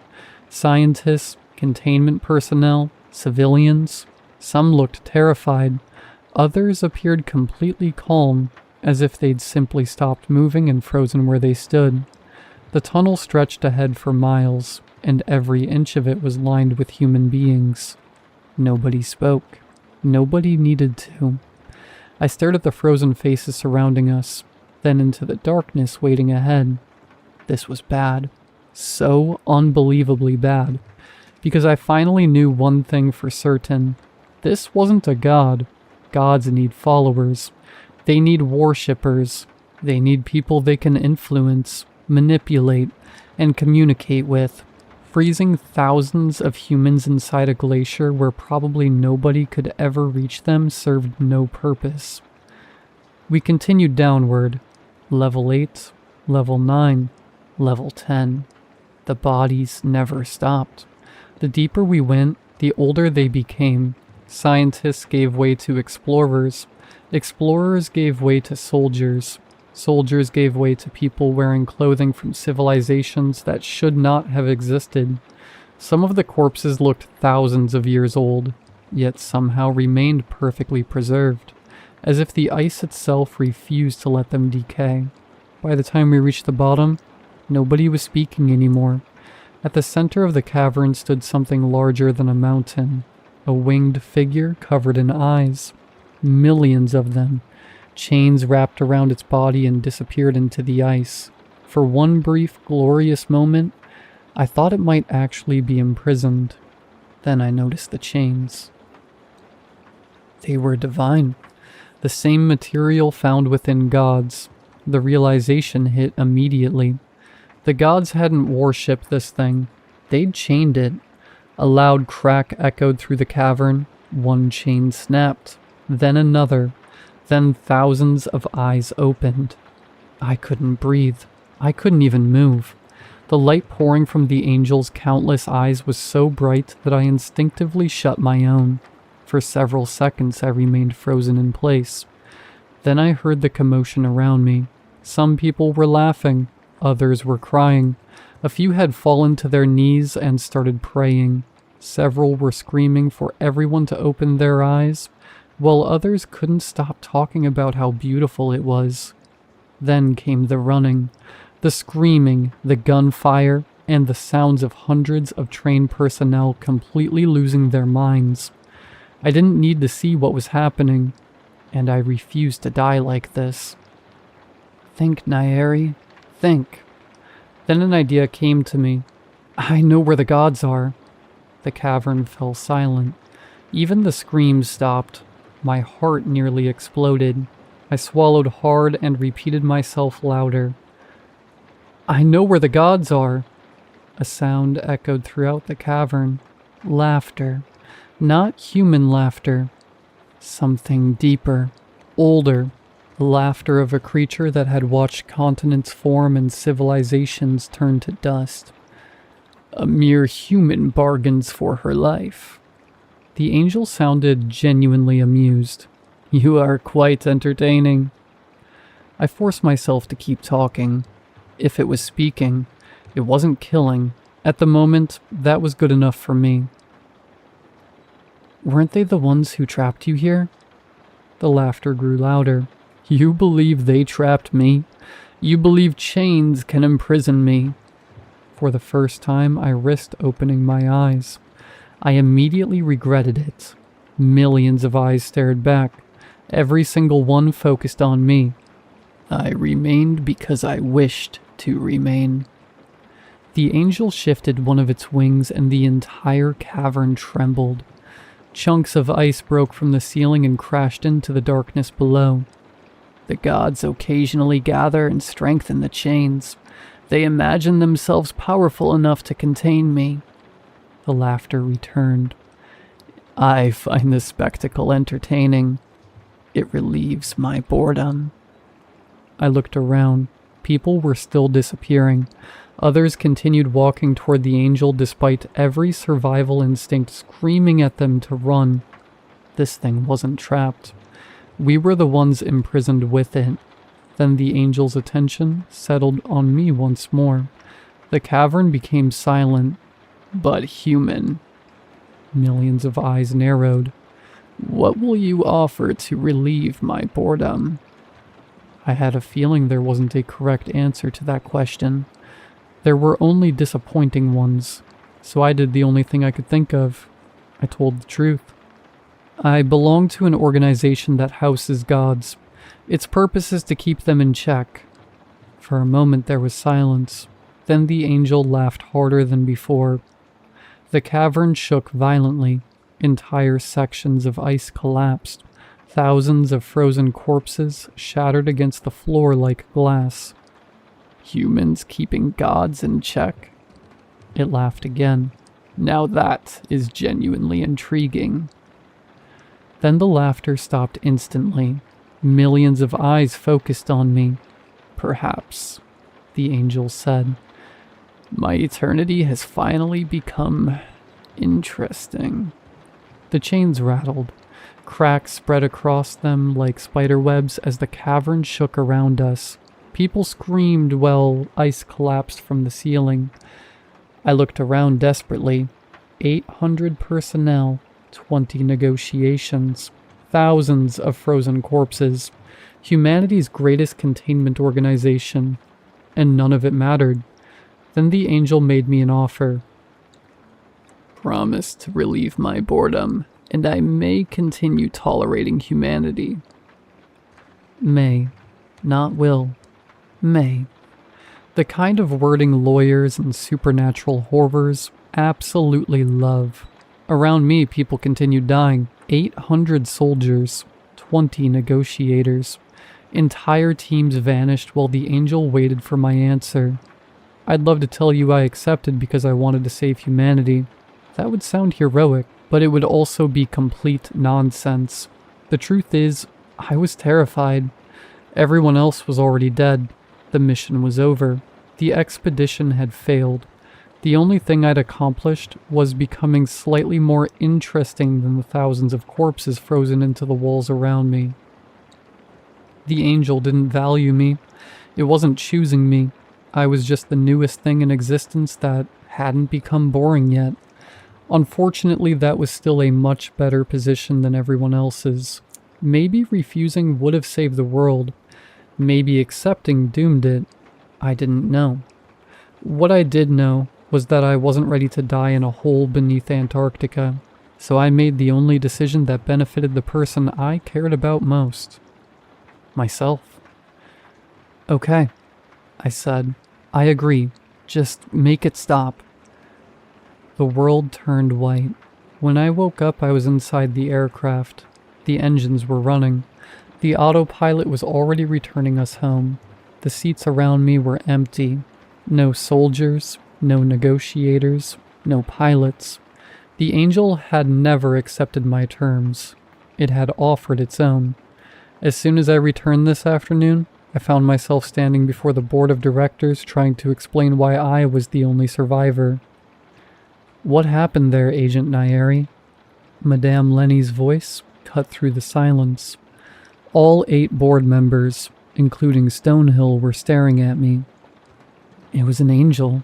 Scientists, containment personnel, civilians. Some looked terrified. Others appeared completely calm, as if they'd simply stopped moving and frozen where they stood. The tunnel stretched ahead for miles, and every inch of it was lined with human beings. Nobody spoke. Nobody needed to. I stared at the frozen faces surrounding us, then into the darkness waiting ahead. This was bad. So unbelievably bad. Because I finally knew one thing for certain. This wasn't a god. Gods need followers. They need worshippers. They need people they can influence, manipulate, and communicate with. Freezing thousands of humans inside a glacier where probably nobody could ever reach them served no purpose. We continued downward. Level 8, Level 9, Level 10. The bodies never stopped. The deeper we went, the older they became. Scientists gave way to explorers. Explorers gave way to soldiers. Soldiers gave way to people wearing clothing from civilizations that should not have existed. Some of the corpses looked thousands of years old, yet somehow remained perfectly preserved, as if the ice itself refused to let them decay. By the time we reached the bottom, nobody was speaking anymore. At the center of the cavern stood something larger than a mountain, a winged figure covered in eyes. Millions of them. Chains wrapped around its body and disappeared into the ice. For one brief, glorious moment, I thought it might actually be imprisoned. Then I noticed the chains. They were divine. The same material found within gods. The realization hit immediately. The gods hadn't worshipped this thing. They'd chained it. A loud crack echoed through the cavern. One chain snapped. Then another. Then thousands of eyes opened. I couldn't breathe. I couldn't even move. The light pouring from the angel's countless eyes was so bright that I instinctively shut my own. For several seconds I remained frozen in place. Then I heard the commotion around me. Some people were laughing. Others were crying. A few had fallen to their knees and started praying. Several were screaming for everyone to open their eyes, while others couldn't stop talking about how beautiful it was. Then came the running, the screaming, the gunfire, and the sounds of hundreds of trained personnel completely losing their minds. I didn't need to see what was happening, and I refused to die like this. Think, Naeri, think. Then an idea came to me. I know where the gods are. The cavern fell silent. Even the screams stopped. My heart nearly exploded. I swallowed hard and repeated myself louder. I know where the gods are. A sound echoed throughout the cavern. Laughter. Not human laughter. Something deeper, older. The laughter of a creature that had watched continents form and civilizations turn to dust. A mere human bargains for her life. The angel sounded genuinely amused. You are quite entertaining. I forced myself to keep talking. If it was speaking, it wasn't killing. At the moment, that was good enough for me. Weren't they the ones who trapped you here? The laughter grew louder. You believe they trapped me? You believe chains can imprison me? For the first time, I risked opening my eyes. I immediately regretted it. Millions of eyes stared back, every single one focused on me. I remained because I wished to remain. The angel shifted one of its wings and the entire cavern trembled. Chunks of ice broke from the ceiling and crashed into the darkness below. The gods occasionally gather and strengthen the chains. They imagine themselves powerful enough to contain me. The laughter returned. I find the spectacle entertaining. It relieves my boredom. I looked around. People were still disappearing. Others continued walking toward the angel despite every survival instinct screaming at them to run. This thing wasn't trapped. We were the ones imprisoned with it. Then the angel's attention settled on me once more. The cavern became silent, but human. Millions of eyes narrowed. What will you offer to relieve my boredom? I had a feeling there wasn't a correct answer to that question. There were only disappointing ones, so I did the only thing I could think of. I told the truth. I belong to an organization that houses gods. Its purpose is to keep them in check. For a moment there was silence. Then the angel laughed harder than before. The cavern shook violently. Entire sections of ice collapsed. Thousands of frozen corpses shattered against the floor like glass. Humans keeping gods in check? It laughed again. Now that is genuinely intriguing. Then the laughter stopped instantly. Millions of eyes focused on me. Perhaps, the angel said. My eternity has finally become interesting. The chains rattled. Cracks spread across them like spiderwebs as the cavern shook around us. People screamed while ice collapsed from the ceiling. I looked around desperately. 800 personnel, 20 negotiations, thousands of frozen corpses, humanity's greatest containment organization, and none of it mattered. Then the angel made me an offer. Promise to relieve my boredom, and I may continue tolerating humanity. May, not will. May. The kind of wording lawyers and supernatural horrors absolutely love. Around me, people continued dying. 800 soldiers, 20 negotiators. Entire teams vanished while the angel waited for my answer. I'd love to tell you I accepted because I wanted to save humanity. That would sound heroic, but it would also be complete nonsense. The truth is, I was terrified. Everyone else was already dead. The mission was over. The expedition had failed. The only thing I'd accomplished was becoming slightly more interesting than the thousands of corpses frozen into the walls around me. The angel didn't value me. It wasn't choosing me. I was just the newest thing in existence that hadn't become boring yet. Unfortunately, that was still a much better position than everyone else's. Maybe refusing would have saved the world. Maybe accepting doomed it. I didn't know. What I did know was that I wasn't ready to die in a hole beneath Antarctica, so I made the only decision that benefited the person I cared about most. Myself. Okay, I said. I agree. Just make it stop. The world turned white. When I woke up, I was inside the aircraft. The engines were running. The autopilot was already returning us home. The seats around me were empty. No soldiers, no negotiators, no pilots. The angel had never accepted my terms. It had offered its own. As soon as I returned this afternoon, I found myself standing before the board of directors trying to explain why I was the only survivor. What happened there, Agent Nairi? Madame Lenny's voice cut through the silence. All 8 board members, including Stonehill, were staring at me. It was an angel.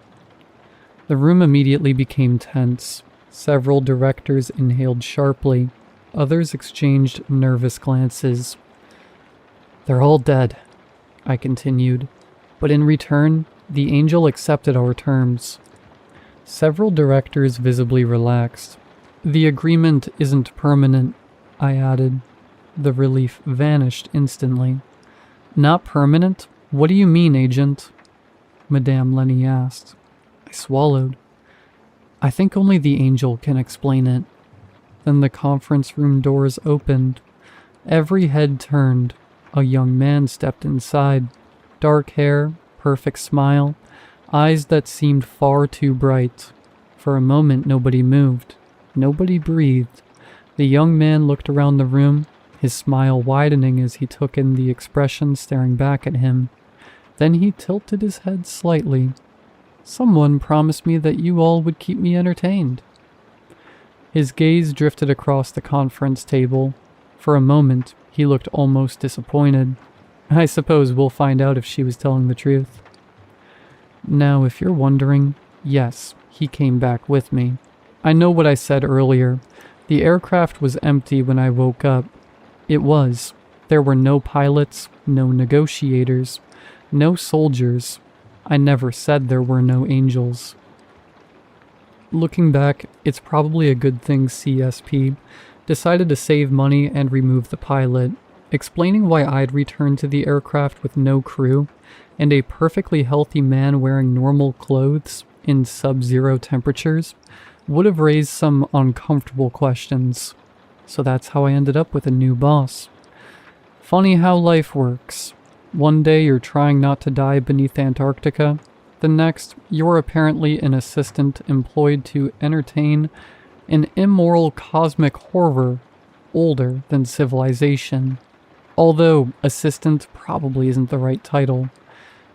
The room immediately became tense. Several directors inhaled sharply. Others exchanged nervous glances. "They're all dead," I continued, "but in return, the angel accepted our terms." Several directors visibly relaxed. "The agreement isn't permanent," I added. The relief vanished instantly. "Not permanent? What do you mean, Agent?" Madame Lenny asked. I swallowed. "I think only the angel can explain it." Then the conference room doors opened. Every head turned. A young man stepped inside. Dark hair, perfect smile, eyes that seemed far too bright. For a moment, nobody moved. Nobody breathed. The young man looked around the room, his smile widening as he took in the expression staring back at him. Then he tilted his head slightly. "Someone promised me that you all would keep me entertained." His gaze drifted across the conference table. For a moment, he looked almost disappointed. I suppose we'll find out if she was telling the truth. Now, if you're wondering, yes, he came back with me. I know what I said earlier. The aircraft was empty when I woke up. It was. There were no pilots, no negotiators, no soldiers. I never said there were no angels. Looking back, it's probably a good thing CSP decided to save money and remove the pilot. Explaining why I'd returned to the aircraft with no crew and a perfectly healthy man wearing normal clothes in sub-zero temperatures would have raised some uncomfortable questions. So that's how I ended up with a new boss. Funny how life works. One day you're trying not to die beneath Antarctica. The next, you're apparently an assistant employed to entertain an immoral cosmic horror older than civilization. Although assistant probably isn't the right title.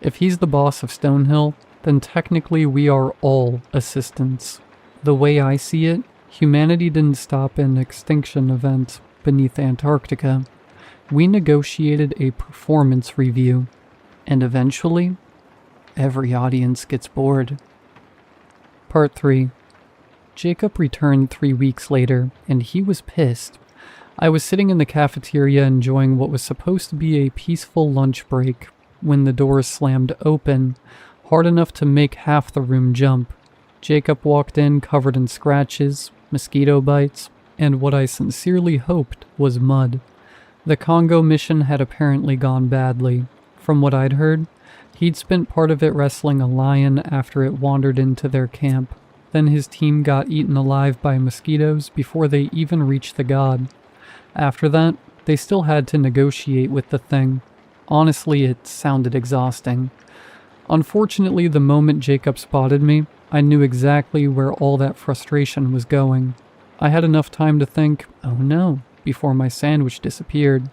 If he's the boss of Stonehill, then technically we are all assistants. The way I see it, humanity didn't stop an extinction event beneath Antarctica. We negotiated a performance review, and eventually, every audience gets bored. Part 3. Jacob returned 3 weeks later, and he was pissed. I was sitting in the cafeteria enjoying what was supposed to be a peaceful lunch break when the doors slammed open, hard enough to make half the room jump. Jacob walked in covered in scratches, mosquito bites, and what I sincerely hoped was mud. The Congo mission had apparently gone badly. From what I'd heard, he'd spent part of it wrestling a lion after it wandered into their camp. Then his team got eaten alive by mosquitoes before they even reached the god. After that, they still had to negotiate with the thing. Honestly, it sounded exhausting. Unfortunately, the moment Jacob spotted me, I knew exactly where all that frustration was going. I had enough time to think, oh no, before my sandwich disappeared.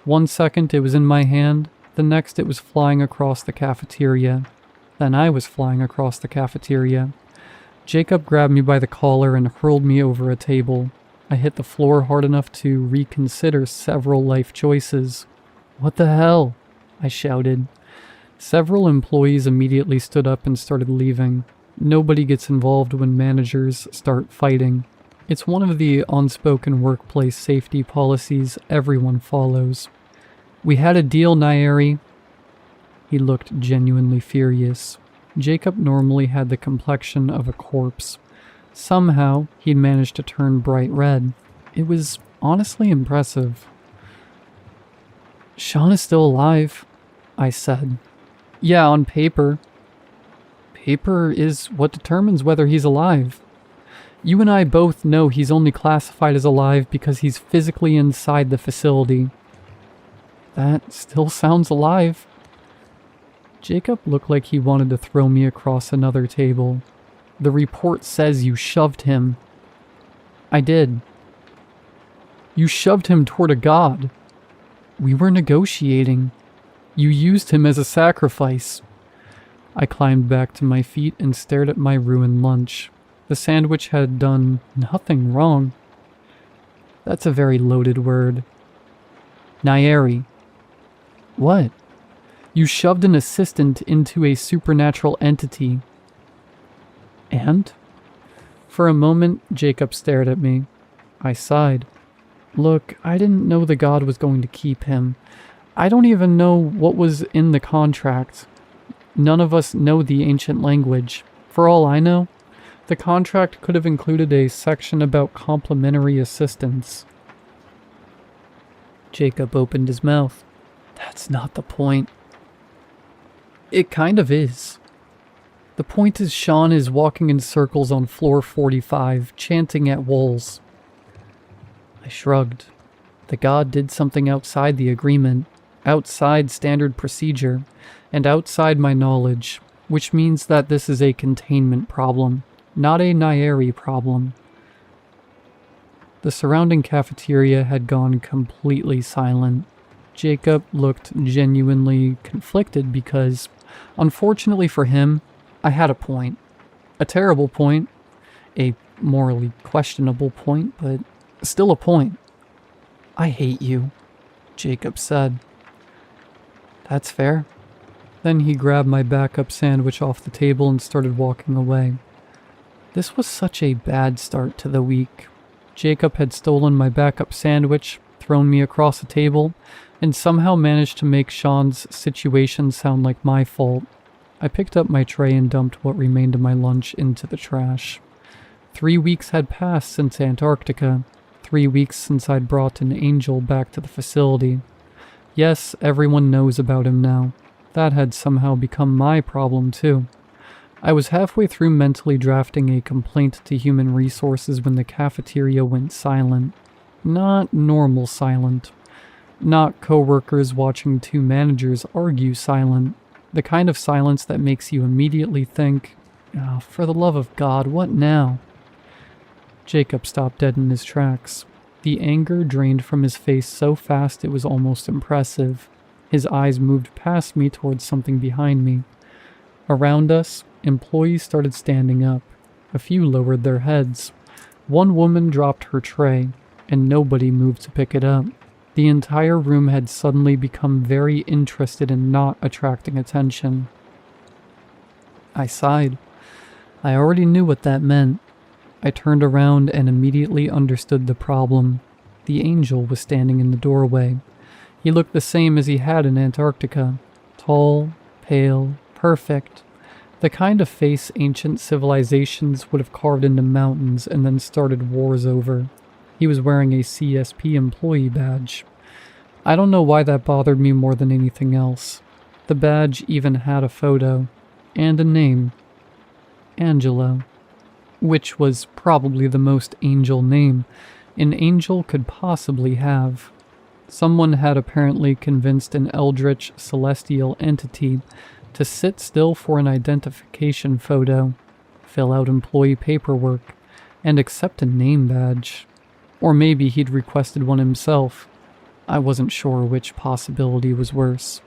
1 second it was in my hand, the next it was flying across the cafeteria. Then I was flying across the cafeteria. Jacob grabbed me by the collar and hurled me over a table. I hit the floor hard enough to reconsider several life choices. "What the hell?" I shouted. Several employees immediately stood up and started leaving. Nobody gets involved when managers start fighting. It's one of the unspoken workplace safety policies everyone follows. "We had a deal, Nairi." He looked genuinely furious. Jacob normally had the complexion of a corpse. Somehow, he'd managed to turn bright red. It was honestly impressive. "Sean is still alive," I said. "Yeah, on paper." "Paper is what determines whether he's alive. You and I both know he's only classified as alive because he's physically inside the facility." "That still sounds alive." Jacob looked like he wanted to throw me across another table. "The report says you shoved him." "I did." "You shoved him toward a god." "We were negotiating." "You used him as a sacrifice." I climbed back to my feet and stared at my ruined lunch. The sandwich had done nothing wrong. That's a very loaded word. "Nairi." "What?" "You shoved an assistant into a supernatural entity." "And?" For a moment, Jacob stared at me. I sighed. Look, I didn't know the god was going to keep him. I don't even know what was in the contract. None of us know the ancient language. For all I know, the contract could have included a section about complimentary assistance. Jacob opened his mouth. That's not the point. It kind of is. The point is Sean is walking in circles on floor 45, chanting at walls. I shrugged. The god did something outside the agreement, outside standard procedure, and outside my knowledge, which means that this is a containment problem, not a Nairi problem. The surrounding cafeteria had gone completely silent. Jacob looked genuinely conflicted because, unfortunately for him, I had a point. A terrible point. A morally questionable point, but still a point. I hate you, Jacob said. That's fair. Then he grabbed my backup sandwich off the table and started walking away. This was such a bad start to the week. Jacob had stolen my backup sandwich, thrown me across the table, and somehow managed to make Sean's situation sound like my fault. I picked up my tray and dumped what remained of my lunch into the trash. 3 weeks had passed since Antarctica. 3 weeks since I'd brought an angel back to the facility. Yes, everyone knows about him now. That had somehow become my problem too. I was halfway through mentally drafting a complaint to Human Resources when the cafeteria went silent. Not normal silent. Not coworkers watching two managers argue silent. The kind of silence that makes you immediately think, oh, for the love of God, what now? Jacob stopped dead in his tracks. The anger drained from his face so fast it was almost impressive. His eyes moved past me towards something behind me. Around us, employees started standing up. A few lowered their heads. One woman dropped her tray, and nobody moved to pick it up. The entire room had suddenly become very interested in not attracting attention. I sighed. I already knew what that meant. I turned around and immediately understood the problem. The angel was standing in the doorway. He looked the same as he had in Antarctica. Tall, pale, perfect. The kind of face ancient civilizations would have carved into mountains and then started wars over. He was wearing a CSP employee badge. I don't know why that bothered me more than anything else. The badge even had a photo. And a name. Angelo. Which was probably the most angel name an angel could possibly have. Someone had apparently convinced an eldritch celestial entity to sit still for an identification photo, fill out employee paperwork, and accept a name badge. Or maybe he'd requested one himself. I wasn't sure which possibility was worse.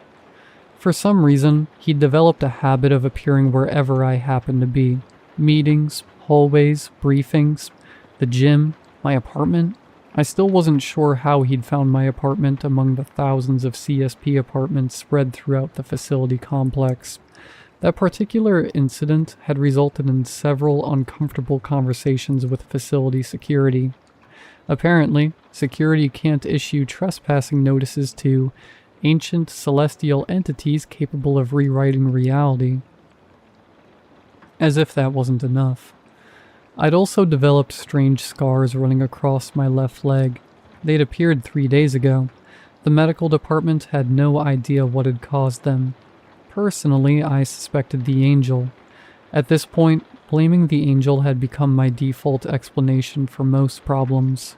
For some reason, he'd developed a habit of appearing wherever I happened to be. Meetings, hallways, briefings, the gym, my apartment. I still wasn't sure how he'd found my apartment among the thousands of CSP apartments spread throughout the facility complex. That particular incident had resulted in several uncomfortable conversations with facility security. Apparently, security can't issue trespassing notices to ancient celestial entities capable of rewriting reality. As if that wasn't enough. I'd also developed strange scars running across my left leg. They'd appeared 3 days ago. The medical department had no idea what had caused them. Personally, I suspected the angel. At this point, blaming the angel had become my default explanation for most problems.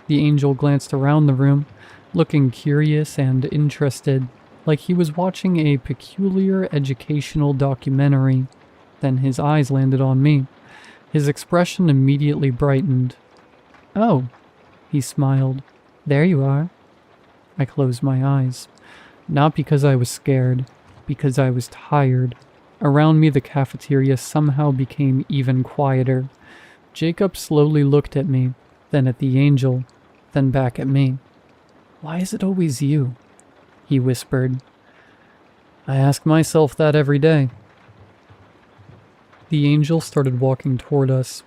The angel glanced around the room, looking curious and interested, like he was watching a peculiar educational documentary. Then his eyes landed on me. His expression immediately brightened. "Oh," he smiled. "There you are." I closed my eyes. Not because I was scared, because I was tired. Around me, the cafeteria somehow became even quieter. Jacob slowly looked at me, then at the angel, then back at me. "Why is it always you?" he whispered. I ask myself that every day. The angel started walking toward us.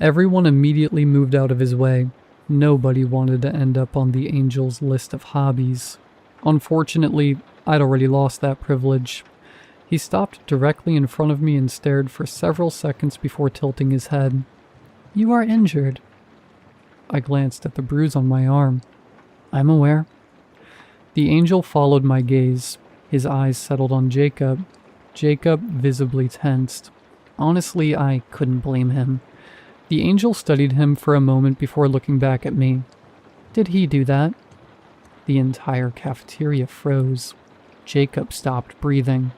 Everyone immediately moved out of his way. Nobody wanted to end up on the angel's list of hobbies. Unfortunately, I'd already lost that privilege. He stopped directly in front of me and stared for several seconds before tilting his head. "You are injured." I glanced at the bruise on my arm. "I'm aware." The angel followed my gaze. His eyes settled on Jacob. Jacob visibly tensed. Honestly, I couldn't blame him. The angel studied him for a moment before looking back at me. "Did he do that?" The entire cafeteria froze. Jacob stopped breathing.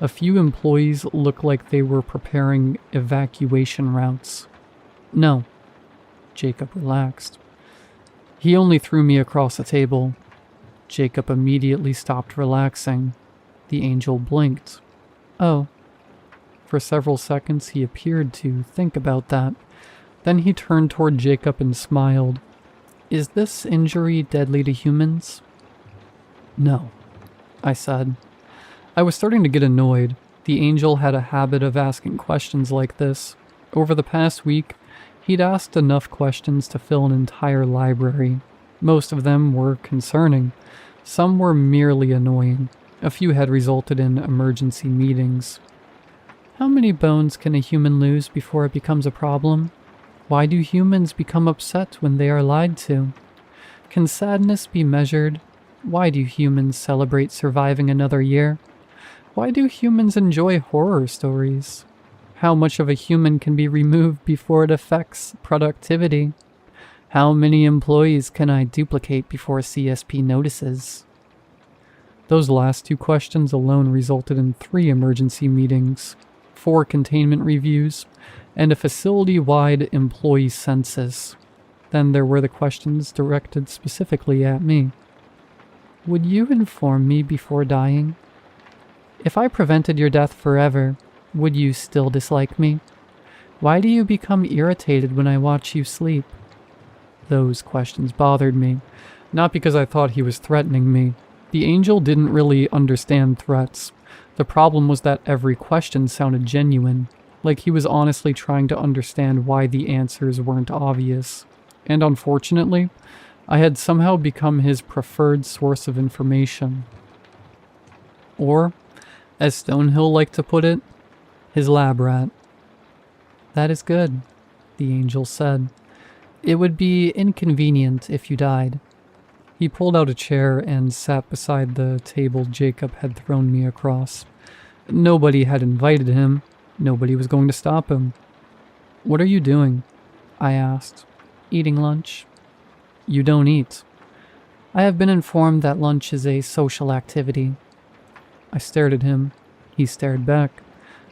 A few employees looked like they were preparing evacuation routes. "No." Jacob relaxed. "He only threw me across the table." Jacob immediately stopped relaxing. The angel blinked. "Oh." For several seconds he appeared to think about that. Then he turned toward Jacob and smiled. "Is this injury deadly to humans?" "No," I said. I was starting to get annoyed. The angel had a habit of asking questions like this. Over the past week, he'd asked enough questions to fill an entire library. Most of them were concerning. Some were merely annoying. A few had resulted in emergency meetings. "How many bones can a human lose before it becomes a problem? Why do humans become upset when they are lied to? Can sadness be measured? Why do humans celebrate surviving another year? Why do humans enjoy horror stories? How much of a human can be removed before it affects productivity? How many employees can I duplicate before CSP notices?" Those last two questions alone resulted in 3 emergency meetings, 4 containment reviews, and a facility-wide employee census. Then there were the questions directed specifically at me. "Would you inform me before dying? If I prevented your death forever, would you still dislike me? Why do you become irritated when I watch you sleep?" Those questions bothered me, not because I thought he was threatening me. The angel didn't really understand threats. The problem was that every question sounded genuine, like he was honestly trying to understand why the answers weren't obvious. And unfortunately, I had somehow become his preferred source of information. Or, as Stonehill liked to put it, his lab rat. "That is good," the angel said. "It would be inconvenient if you died." He pulled out a chair and sat beside the table Jacob had thrown me across. Nobody had invited him. Nobody was going to stop him. "What are you doing?" I asked. "Eating lunch." "You don't eat." "I have been informed that lunch is a social activity." I stared at him. He stared back.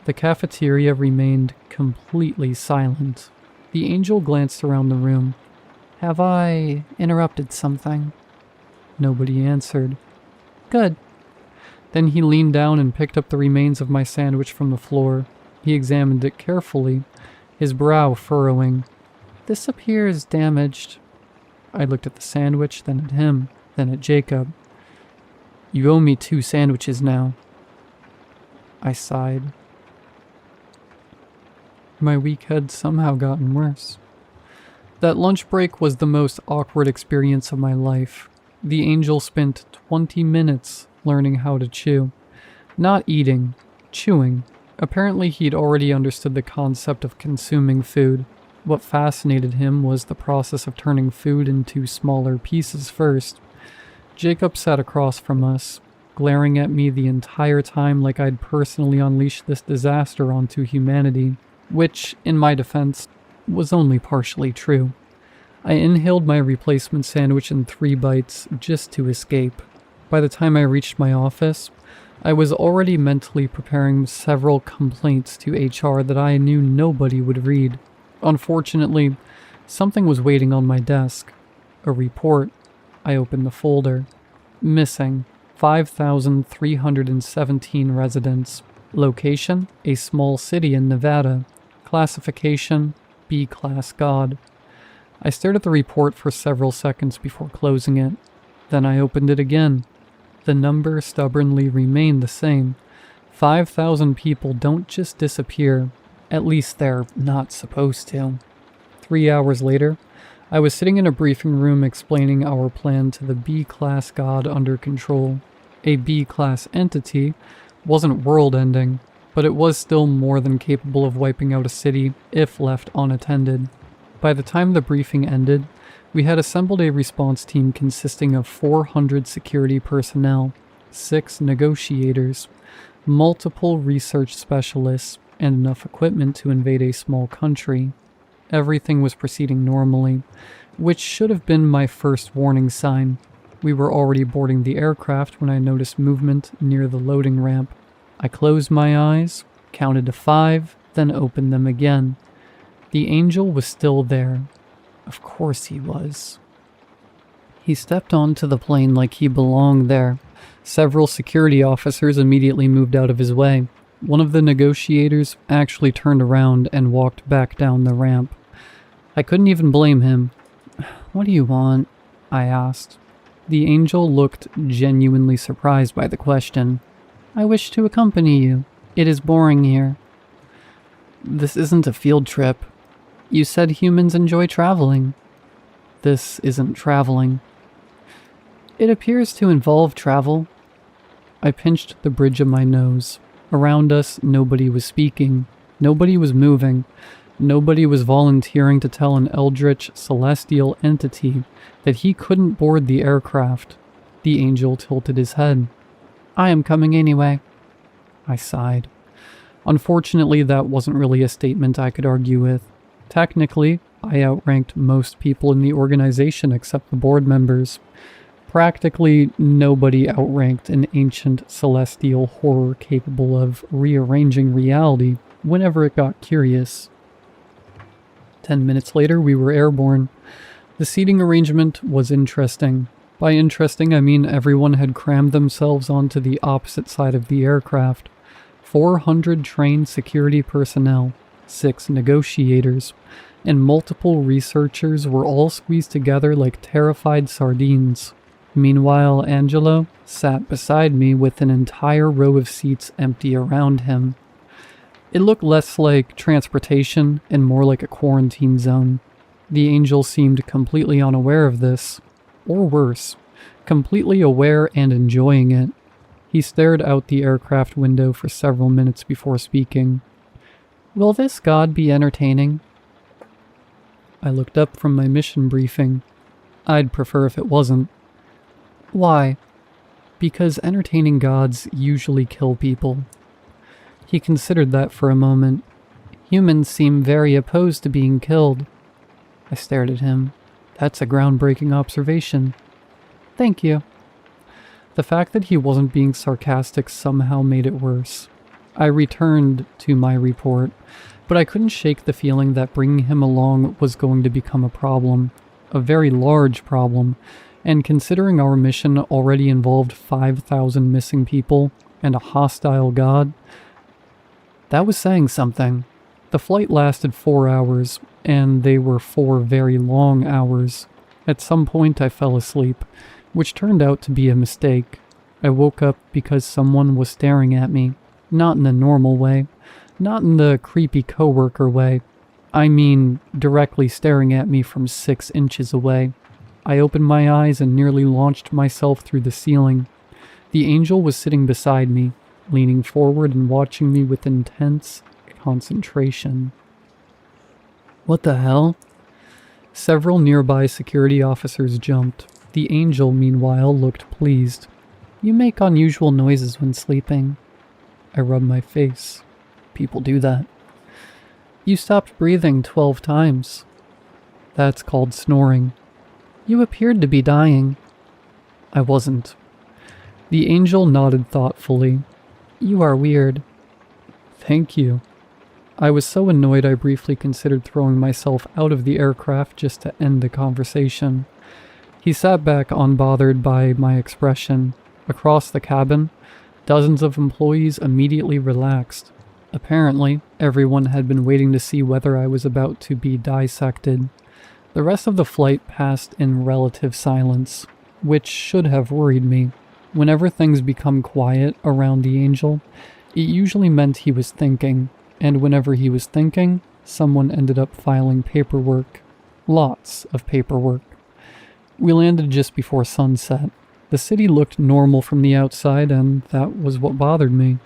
The cafeteria remained completely silent. The angel glanced around the room. "Have I interrupted something?" Nobody answered. "Good." Then he leaned down and picked up the remains of my sandwich from the floor. He examined it carefully, his brow furrowing. "This appears damaged." I looked at the sandwich, then at him, then at Jacob. "You owe me 2 sandwiches now." I sighed. My week had somehow gotten worse. That lunch break was the most awkward experience of my life. The angel spent 20 minutes learning how to chew. Not eating, chewing. Apparently he'd already understood the concept of consuming food. What fascinated him was the process of turning food into smaller pieces first. Jacob sat across from us, glaring at me the entire time like I'd personally unleashed this disaster onto humanity, which, in my defense, was only partially true. I inhaled my replacement sandwich in 3 bites just to escape. By the time I reached my office, I was already mentally preparing several complaints to HR that I knew nobody would read. Unfortunately, something was waiting on my desk. A report. I opened the folder. Missing 5,317 residents. Location: a small city in Nevada. Classification: B-class god. I stared at the report for several seconds before closing it. Then I opened it again. The number stubbornly remained the same. 5,000 people don't just disappear. At least they're not supposed to. 3 hours later, I was sitting in a briefing room explaining our plan to the B-class god under control. A B-class entity wasn't world-ending, but it was still more than capable of wiping out a city if left unattended. By the time the briefing ended, we had assembled a response team consisting of 400 security personnel, 6 negotiators, multiple research specialists, and enough equipment to invade a small country. Everything was proceeding normally, which should have been my first warning sign. We were already boarding the aircraft when I noticed movement near the loading ramp. I closed my eyes, counted to 5, then opened them again. The angel was still there. Of course he was. He stepped onto the plane like he belonged there. Several security officers immediately moved out of his way. One of the negotiators actually turned around and walked back down the ramp. I couldn't even blame him. "What do you want?" I asked. The angel looked genuinely surprised by the question. "I wish to accompany you. It is boring here." "This isn't a field trip. You said humans enjoy traveling." "This isn't traveling." "It appears to involve travel." I pinched the bridge of my nose. Around us, nobody was speaking. Nobody was moving. Nobody was volunteering to tell an eldritch celestial entity that he couldn't board the aircraft. The angel tilted his head. "I am coming anyway." I sighed. Unfortunately, that wasn't really a statement I could argue with. Technically, I outranked most people in the organization except the board members. Practically nobody outranked an ancient celestial horror capable of rearranging reality whenever it got curious. 10 minutes later, we were airborne. The seating arrangement was interesting. By interesting, I mean everyone had crammed themselves onto the opposite side of the aircraft. 400 trained security personnel, 6 negotiators, and multiple researchers were all squeezed together like terrified sardines. Meanwhile, Angelo sat beside me with an entire row of seats empty around him. It looked less like transportation and more like a quarantine zone. The angel seemed completely unaware of this, or worse, completely aware and enjoying it. He stared out the aircraft window for several minutes before speaking. "Will this god be entertaining?" I looked up from my mission briefing. I'd prefer if it wasn't. "Why?" "Because entertaining gods usually kill people." He considered that for a moment. "Humans seem very opposed to being killed." I stared at him. "That's a groundbreaking observation." "Thank you." The fact that he wasn't being sarcastic somehow made it worse. I returned to my report, but I couldn't shake the feeling that bringing him along was going to become a problem. A very large problem. And considering our mission already involved 5,000 missing people and a hostile god, that was saying something. The flight lasted 4 hours, and they were 4 very long hours. At some point I fell asleep, which turned out to be a mistake. I woke up because someone was staring at me. Not in the normal way. Not in the creepy coworker way. I mean, directly staring at me from 6 inches away. I opened my eyes and nearly launched myself through the ceiling. The angel was sitting beside me, leaning forward and watching me with intense concentration. "What the hell?" Several nearby security officers jumped. The angel, meanwhile, looked pleased. "You make unusual noises when sleeping." I rubbed my face. People do that. "You stopped breathing 12 times. That's called snoring." "You appeared to be dying." I wasn't. The angel nodded thoughtfully. "You are weird." "Thank you." I was so annoyed I briefly considered throwing myself out of the aircraft just to end the conversation. He sat back unbothered by my expression. Across the cabin, dozens of employees immediately relaxed. Apparently, everyone had been waiting to see whether I was about to be dissected. The rest of the flight passed in relative silence, which should have worried me. Whenever things become quiet around the angel, it usually meant he was thinking, and whenever he was thinking, someone ended up filing paperwork. Lots of paperwork. We landed just before sunset. The city looked normal from the outside, and that was what bothered me.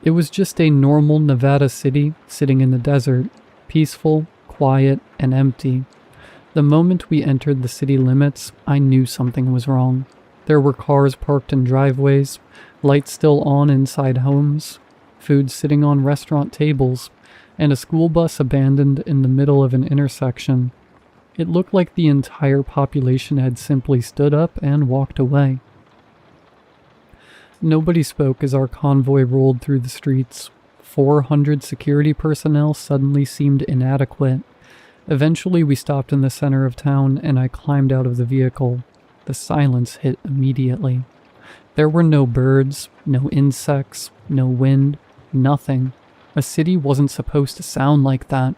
It was just a normal Nevada city sitting in the desert, peaceful, quiet, and empty. The moment we entered the city limits, I knew something was wrong. There were cars parked in driveways, lights still on inside homes, food sitting on restaurant tables, and a school bus abandoned in the middle of an intersection. It looked like the entire population had simply stood up and walked away. Nobody spoke as our convoy rolled through the streets. 400 security personnel suddenly seemed inadequate. Eventually we stopped in the center of town and I climbed out of the vehicle. The silence hit immediately. There were no birds, no insects, no wind, nothing. A city wasn't supposed to sound like that.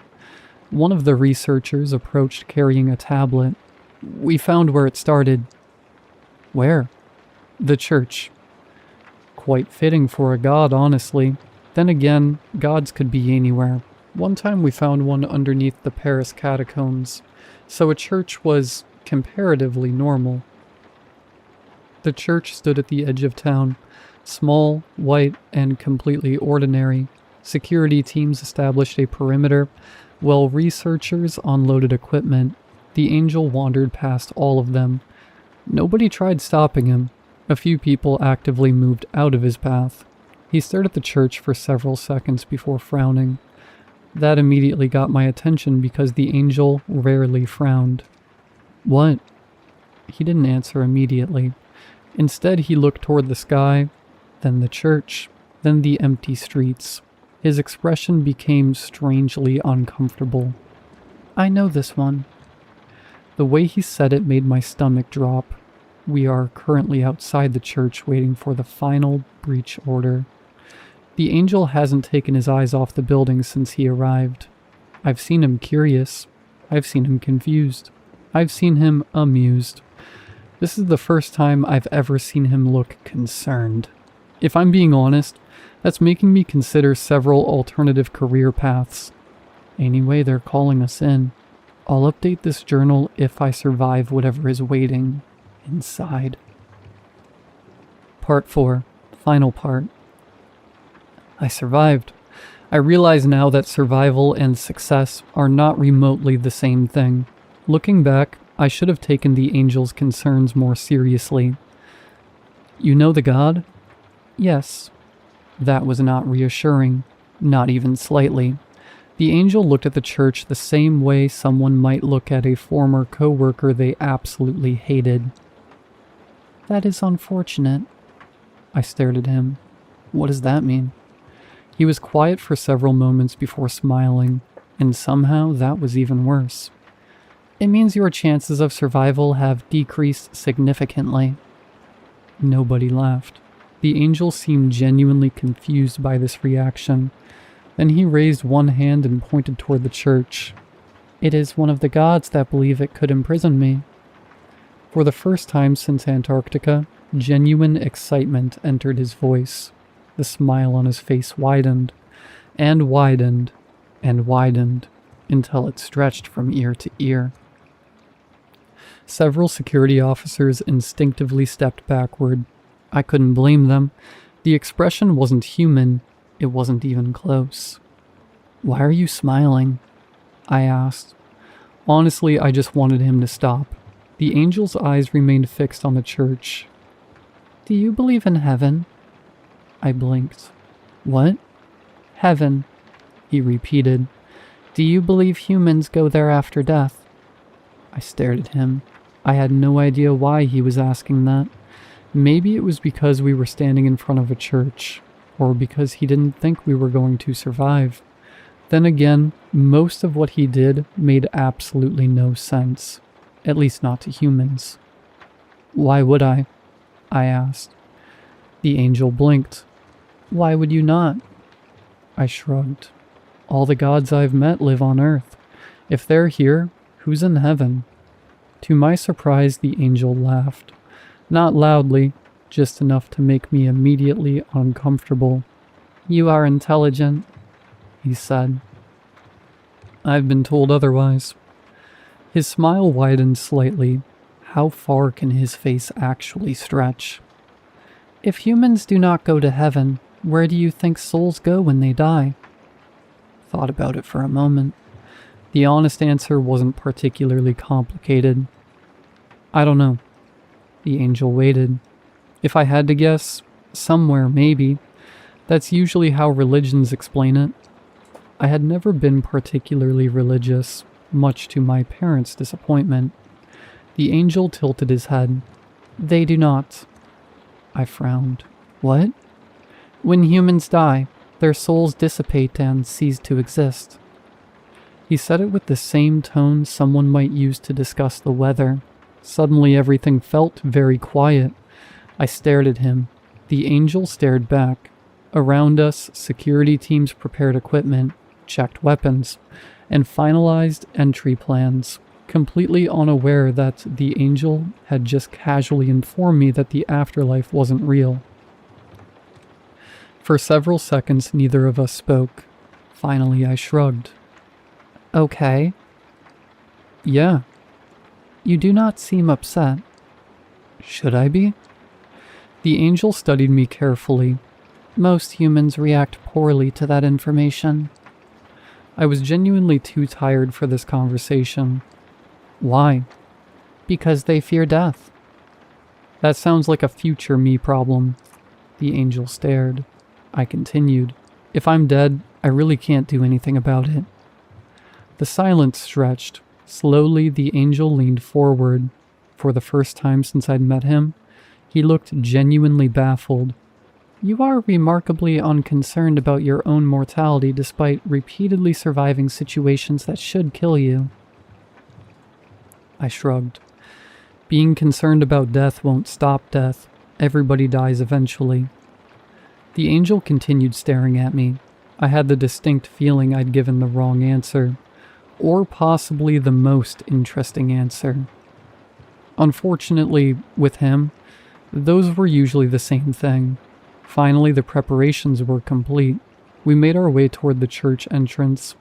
One of the researchers approached carrying a tablet. We found where it started. Where? The church. Quite fitting for a god, honestly. Then again, gods could be anywhere. One time we found one underneath the Paris catacombs, so a church was comparatively normal. The church stood at the edge of town, small, white, and completely ordinary. Security teams established a perimeter, while researchers unloaded equipment. The angel wandered past all of them. Nobody tried stopping him. A few people actively moved out of his path. He stared at the church for several seconds before frowning. That immediately got my attention because the angel rarely frowned. What? He didn't answer immediately. Instead, he looked toward the sky, then the church, then the empty streets. His expression became strangely uncomfortable. I know this one. The way he said it made my stomach drop. We are currently outside the church waiting for the final breach order. The angel hasn't taken his eyes off the building since he arrived. I've seen him curious. I've seen him confused. I've seen him amused. This is the first time I've ever seen him look concerned. If I'm being honest, that's making me consider several alternative career paths. Anyway, they're calling us in. I'll update this journal if I survive whatever is waiting inside. Part 4. Final part. I survived. I realize now that survival and success are not remotely the same thing. Looking back, I should have taken the angel's concerns more seriously. You know the god? Yes. That was not reassuring, not even slightly. The angel looked at the church the same way someone might look at a former coworker they absolutely hated. That is unfortunate. I stared at him. What does that mean? He was quiet for several moments before smiling, and somehow that was even worse. It means your chances of survival have decreased significantly. Nobody laughed. The angel seemed genuinely confused by this reaction. Then he raised one hand and pointed toward the church. It is one of the gods that believe it could imprison me. For the first time since Antarctica, genuine excitement entered his voice. The smile on his face widened, and widened, and widened, until it stretched from ear to ear. Several security officers instinctively stepped backward. I couldn't blame them. The expression wasn't human. It wasn't even close. Why are you smiling? I asked. Honestly, I just wanted him to stop. The angel's eyes remained fixed on the church. Do you believe in heaven? I blinked. What? Heaven, he repeated. Do you believe humans go there after death? I stared at him. I had no idea why he was asking that. Maybe it was because we were standing in front of a church, or because he didn't think we were going to survive. Then again, most of what he did made absolutely no sense, at least not to humans. Why would I asked. The angel blinked. Why would you not? I shrugged. All the gods I've met live on Earth. If they're here, who's in heaven? To my surprise, the angel laughed. Not loudly, just enough to make me immediately uncomfortable. You are intelligent, he said. I've been told otherwise. His smile widened slightly. How far can his face actually stretch? If humans do not go to heaven, where do you think souls go when they die? Thought about it for a moment. The honest answer wasn't particularly complicated. I don't know. The angel waited. If I had to guess, somewhere maybe. That's usually how religions explain it. I had never been particularly religious, much to my parents' disappointment. The angel tilted his head. They do not. I frowned. What? When humans die, their souls dissipate and cease to exist. He said it with the same tone someone might use to discuss the weather. Suddenly everything felt very quiet. I stared at him. The angel stared back. Around us, security teams prepared equipment, checked weapons, and finalized entry plans, completely unaware that the angel had just casually informed me that the afterlife wasn't real. For several seconds, neither of us spoke. Finally, I shrugged. Okay. Yeah. You do not seem upset. Should I be? The angel studied me carefully. Most humans react poorly to that information. I was genuinely too tired for this conversation. Why? Because they fear death. That sounds like a future me problem. The angel stared. I continued. If I'm dead, I really can't do anything about it. The silence stretched. Slowly, the angel leaned forward. For the first time since I'd met him, he looked genuinely baffled. You are remarkably unconcerned about your own mortality despite repeatedly surviving situations that should kill you. I shrugged. Being concerned about death won't stop death. Everybody dies eventually. The angel continued staring at me. I had the distinct feeling I'd given the wrong answer, or possibly the most interesting answer. Unfortunately, with him, those were usually the same thing. Finally, the preparations were complete. We made our way toward the church entrance.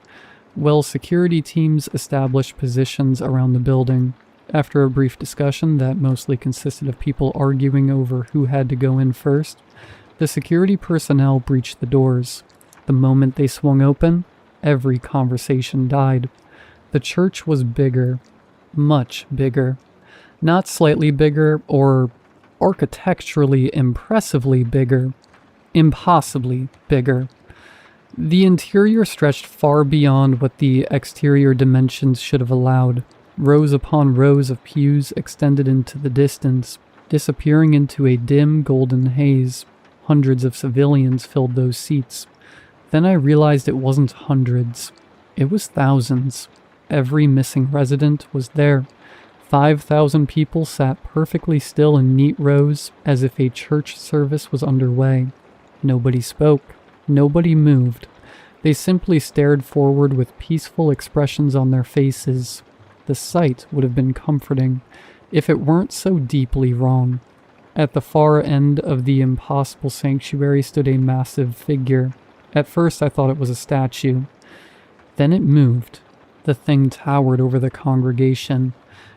Security teams established positions around the building. After a brief discussion that mostly consisted of people arguing over who had to go in first, the security personnel breached the doors. The moment they swung open, every conversation died. The church was bigger. Much bigger. Not slightly bigger or architecturally impressively bigger. Impossibly bigger. The interior stretched far beyond what the exterior dimensions should have allowed. Rows upon rows of pews extended into the distance, disappearing into a dim golden haze. Hundreds of civilians filled those seats. Then I realized it wasn't hundreds. It was thousands. Every missing resident was there. 5,000 people sat perfectly still in neat rows as if a church service was underway. Nobody spoke. Nobody moved. They simply stared forward with peaceful expressions on their faces. The sight would have been comforting if it weren't so deeply wrong. At the far end of the impossible sanctuary stood a massive figure. At first I thought it was a statue. Then it moved. The thing towered over the congregation.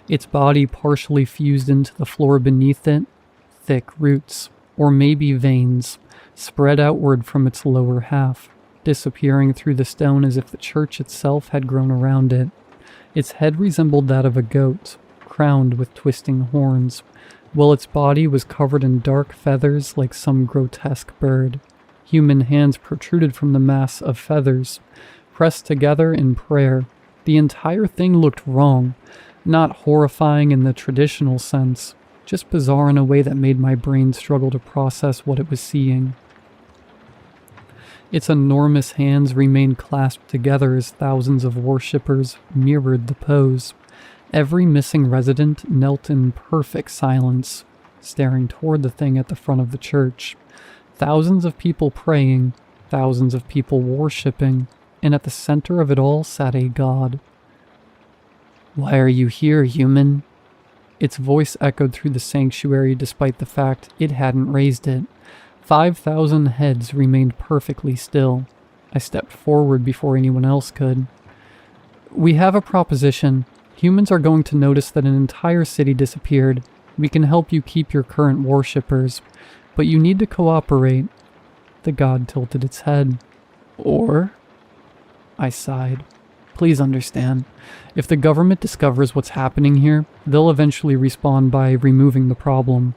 Its body partially fused into the floor beneath it. Thick roots, or maybe veins, spread outward from its lower half, disappearing through the stone as if the church itself had grown around it. Its head resembled that of a goat, crowned with twisting horns, while its body was covered in dark feathers like some grotesque bird. Human hands protruded from the mass of feathers, pressed together in prayer. The entire thing looked wrong, not horrifying in the traditional sense, just bizarre in a way that made my brain struggle to process what it was seeing. Its enormous hands remained clasped together as thousands of worshippers mirrored the pose. Every missing resident knelt in perfect silence, staring toward the thing at the front of the church. Thousands of people praying, thousands of people worshipping, and at the center of it all sat a god. "Why are you here, human?" Its voice echoed through the sanctuary despite the fact it hadn't raised it. 5,000 heads remained perfectly still. I stepped forward before anyone else could. "We have a proposition. Humans are going to notice that an entire city disappeared. We can help you keep your current worshippers, but you need to cooperate." The god tilted its head. "Or?" I sighed. "Please understand, if the government discovers what's happening here, they'll eventually respond by removing the problem."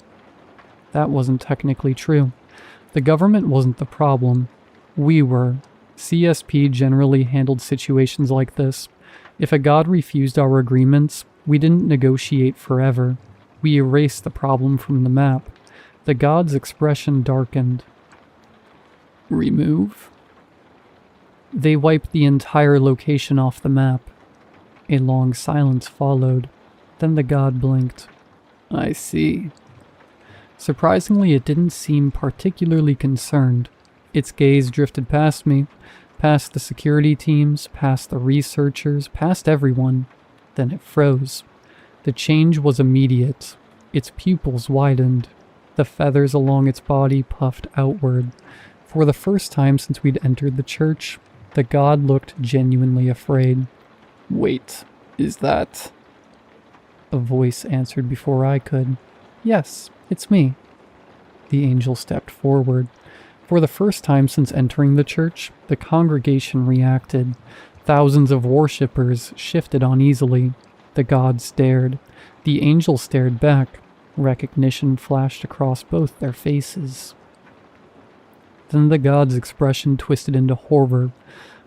That wasn't technically true. The government wasn't the problem. We were. CSP generally handled situations like this. If a god refused our agreements, we didn't negotiate forever. We erased the problem from the map. The god's expression darkened. "Remove?" "They wiped the entire location off the map." A long silence followed. Then the god blinked. "I see." Surprisingly, it didn't seem particularly concerned. Its gaze drifted past me, past the security teams, past the researchers, past everyone. Then it froze. The change was immediate. Its pupils widened. The feathers along its body puffed outward. For the first time since we'd entered the church, the god looked genuinely afraid. "Wait, is that—" A voice answered before I could. "Yes, it's me." The angel stepped forward. For the first time since entering the church, the congregation reacted. Thousands of worshippers shifted uneasily. The god stared. The angel stared back. Recognition flashed across both their faces. Then the god's expression twisted into horror.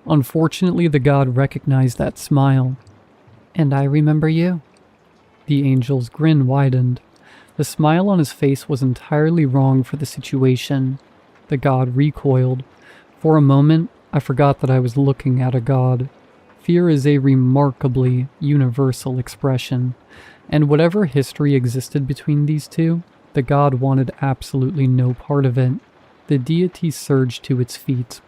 Unfortunately, the god recognized that smile. "And I remember you." The angel's grin widened. The smile on his face was entirely wrong for the situation. The god recoiled. For a moment, I forgot that I was looking at a god. Fear is a remarkably universal expression, and whatever history existed between these two, the god wanted absolutely no part of it. The deity surged to its feet.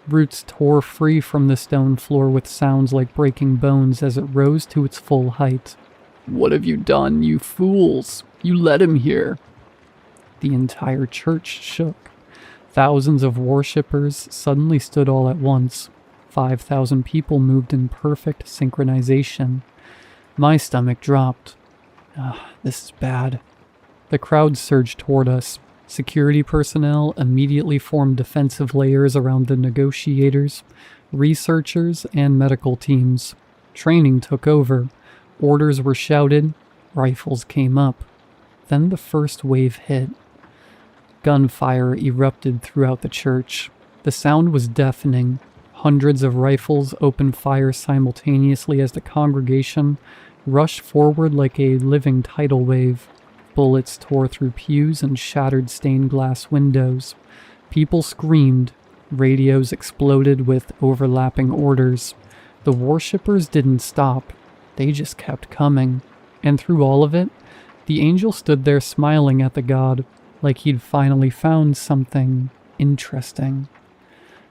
Roots tore free from the stone floor with sounds like breaking bones as it rose to its full height. "What have you done, you fools? You let him here." The entire church shook. Thousands of worshippers suddenly stood all at once. 5,000 people moved in perfect synchronization. My stomach dropped. This is bad. The crowd surged toward us. Security personnel immediately formed defensive layers around the negotiators, researchers, and medical teams. Training took over. Orders were shouted. Rifles came up. Then the first wave hit. Gunfire erupted throughout the church. The sound was deafening. Hundreds of rifles opened fire simultaneously as the congregation rushed forward like a living tidal wave. Bullets tore through pews and shattered stained glass windows. People screamed. Radios exploded with overlapping orders. The worshippers didn't stop. They just kept coming. And through all of it, the angel stood there smiling at the god, like he'd finally found something interesting.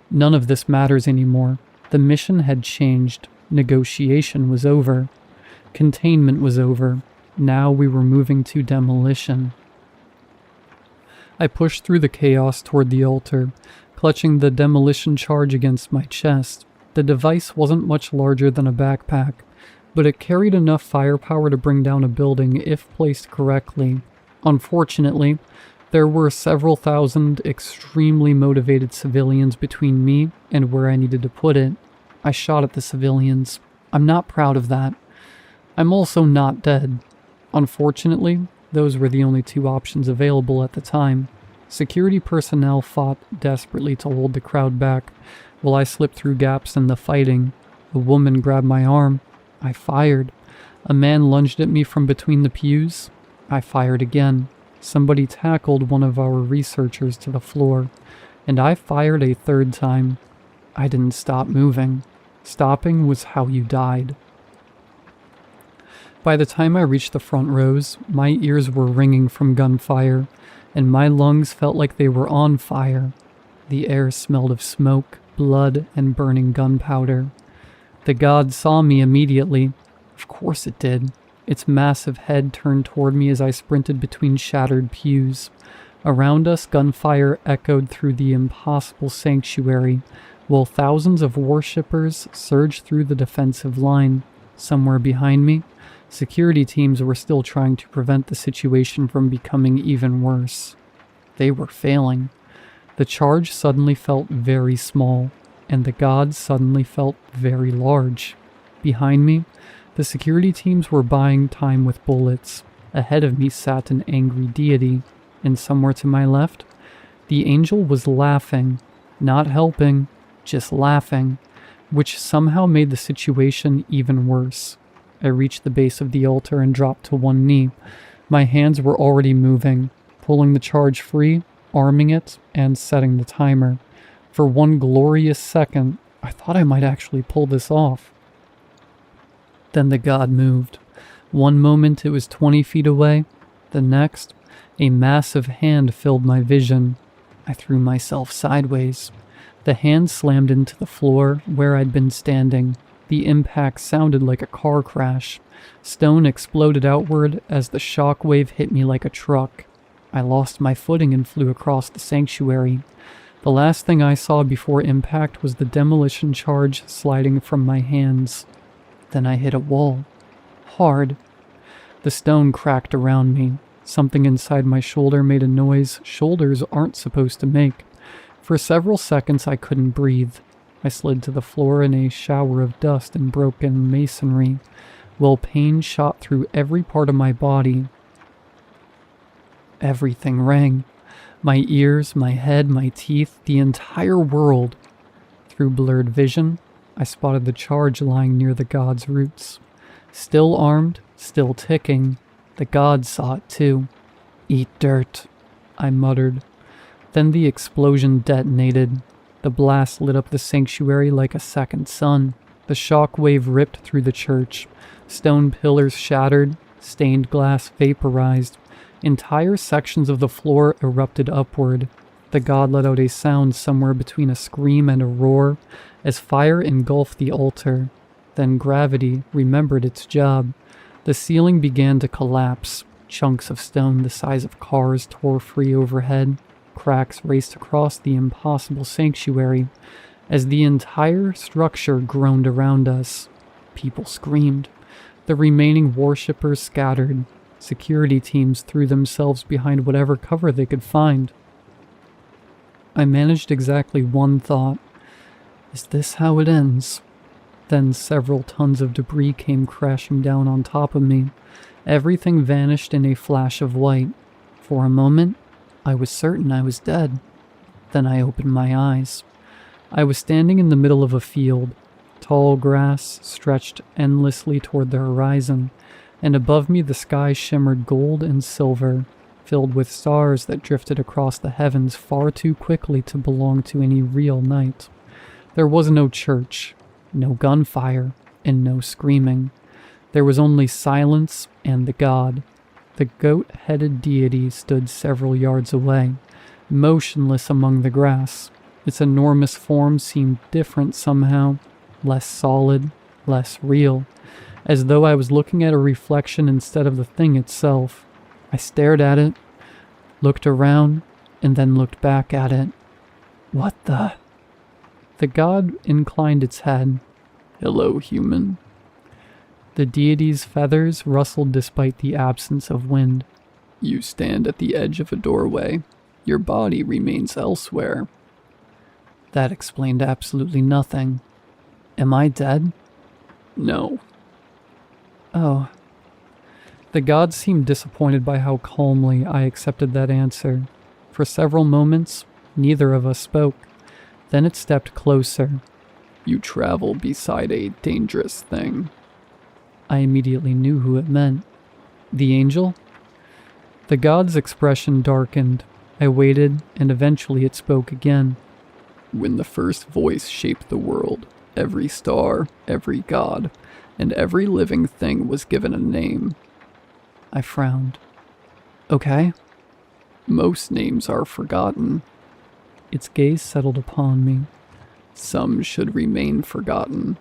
None of this matters anymore. The mission had changed. Negotiation was over. Containment was over. Now we were moving to demolition. I pushed through the chaos toward the altar, clutching the demolition charge against my chest. The device wasn't much larger than a backpack, but it carried enough firepower to bring down a building if placed correctly. Unfortunately, there were several thousand extremely motivated civilians between me and where I needed to put it. I shot at the civilians. I'm not proud of that. I'm also not dead. Unfortunately, those were the only two options available at the time. Security personnel fought desperately to hold the crowd back, while I slipped through gaps in the fighting. A woman grabbed my arm. I fired. A man lunged at me from between the pews. I fired again. Somebody tackled one of our researchers to the floor, and I fired a third time. I didn't stop moving. Stopping was how you died. By the time I reached the front rows, my ears were ringing from gunfire, and my lungs felt like they were on fire. The air smelled of smoke, blood, and burning gunpowder. The god saw me immediately. Of course it did. Its massive head turned toward me as I sprinted between shattered pews. Around us, gunfire echoed through the impossible sanctuary, while thousands of worshippers surged through the defensive line. Somewhere behind me, security teams were still trying to prevent the situation from becoming even worse. They were failing. The charge suddenly felt very small, and the gods suddenly felt very large. Behind me, the security teams were buying time with bullets. Ahead of me sat an angry deity, and somewhere to my left, the angel was laughing, not helping, just laughing, which somehow made the situation even worse. I reached the base of the altar and dropped to one knee. My hands were already moving, pulling the charge free, arming it, and setting the timer. For one glorious second, I thought I might actually pull this off. Then the god moved. One moment it was 20 feet away. The next, a massive hand filled my vision. I threw myself sideways. The hand slammed into the floor where I'd been standing. The impact sounded like a car crash. Stone exploded outward as the shock wave hit me like a truck. I lost my footing and flew across the sanctuary. The last thing I saw before impact was the demolition charge sliding from my hands. Then I hit a wall. Hard. The stone cracked around me. Something inside my shoulder made a noise shoulders aren't supposed to make. For several seconds I couldn't breathe. I slid to the floor in a shower of dust and broken masonry, while pain shot through every part of my body. Everything rang. My ears, my head, my teeth, the entire world. Through blurred vision, I spotted the charge lying near the god's roots. Still armed, still ticking. The god saw it too. "Eat dirt," I muttered. Then the explosion detonated. The blast lit up the sanctuary like a second sun. The shock wave ripped through the church. Stone pillars shattered, stained glass vaporized. Entire sections of the floor erupted upward. The god let out a sound somewhere between a scream and a roar as fire engulfed the altar. Then gravity remembered its job. The ceiling began to collapse. Chunks of stone the size of cars tore free overhead. Cracks raced across the impossible sanctuary as the entire structure groaned around us. People screamed. The remaining worshippers scattered. Security teams threw themselves behind whatever cover they could find. I managed exactly one thought. Is this how it ends? Then several tons of debris came crashing down on top of me. Everything vanished in a flash of white. For a moment, I was certain I was dead. Then I opened my eyes. I was standing in the middle of a field. Tall grass stretched endlessly toward the horizon, and above me the sky shimmered gold and silver, filled with stars that drifted across the heavens far too quickly to belong to any real night. There was no church, no gunfire, and no screaming. There was only silence and the god. The goat-headed deity stood several yards away, motionless among the grass. Its enormous form seemed different somehow, less solid, less real, as though I was looking at a reflection instead of the thing itself. I stared at it, looked around, and then looked back at it. What the? The god inclined its head. "Hello, human." The deity's feathers rustled despite the absence of wind. "You stand at the edge of a doorway. Your body remains elsewhere." That explained absolutely nothing. Am I dead? No. Oh. The god seemed disappointed by how calmly I accepted that answer. For several moments, neither of us spoke. Then it stepped closer. "You travel beside a dangerous thing." I immediately knew who it meant. The angel? The god's expression darkened. I waited, and eventually it spoke again. "When the first voice shaped the world, every star, every god, and every living thing was given a name." I frowned. Okay. "Most names are forgotten." Its gaze settled upon me. "Some should remain forgotten."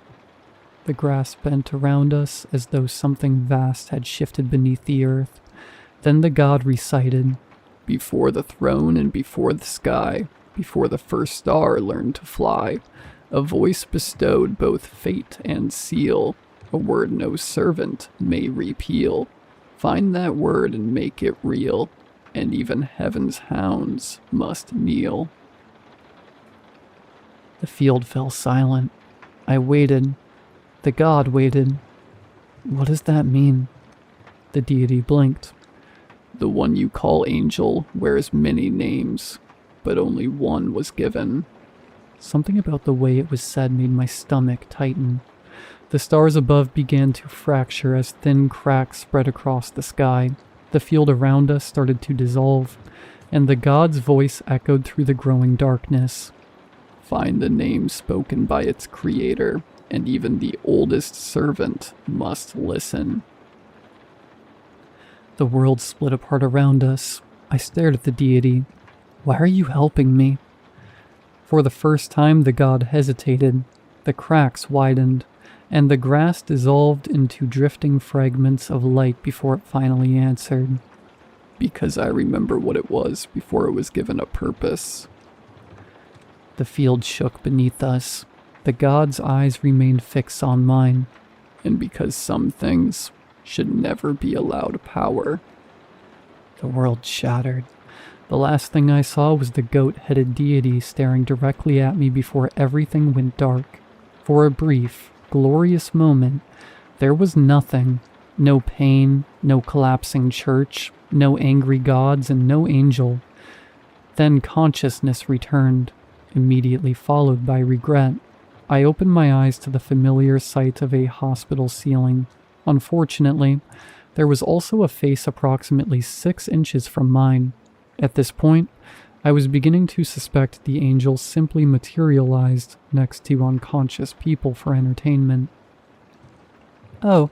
The grass bent around us as though something vast had shifted beneath the earth. Then the god recited, "Before the throne and before the sky, before the first star learned to fly, a voice bestowed both fate and seal. a word no servant may repeal. Find that word and make it real, and even heaven's hounds must kneel. The field fell silent. I waited. The god waited. What does that mean? The deity blinked. The one you call angel wears many names, but only one was given. Something about the way it was said made my stomach tighten. The stars above began to fracture as thin cracks spread across the sky. The field around us started to dissolve, and the god's voice echoed through the growing darkness. Find the name spoken by its creator, and even the oldest servant must listen. The world split apart around us. I stared at the deity. Why are you helping me? For the first time, the god hesitated. The cracks widened, and the grass dissolved into drifting fragments of light before it finally answered. Because I remember what it was before it was given a purpose. The field shook beneath us. The god's eyes remained fixed on mine. And because some things should never be allowed power. The world shattered. The last thing I saw was the goat-headed deity staring directly at me before everything went dark. For a brief, glorious moment, there was nothing. No pain, no collapsing church, no angry gods, and no angel. Then consciousness returned, immediately followed by regret. I opened my eyes to the familiar sight of a hospital ceiling. Unfortunately, there was also a face approximately 6 inches from mine. At this point, I was beginning to suspect the angel simply materialized next to unconscious people for entertainment. "Oh,"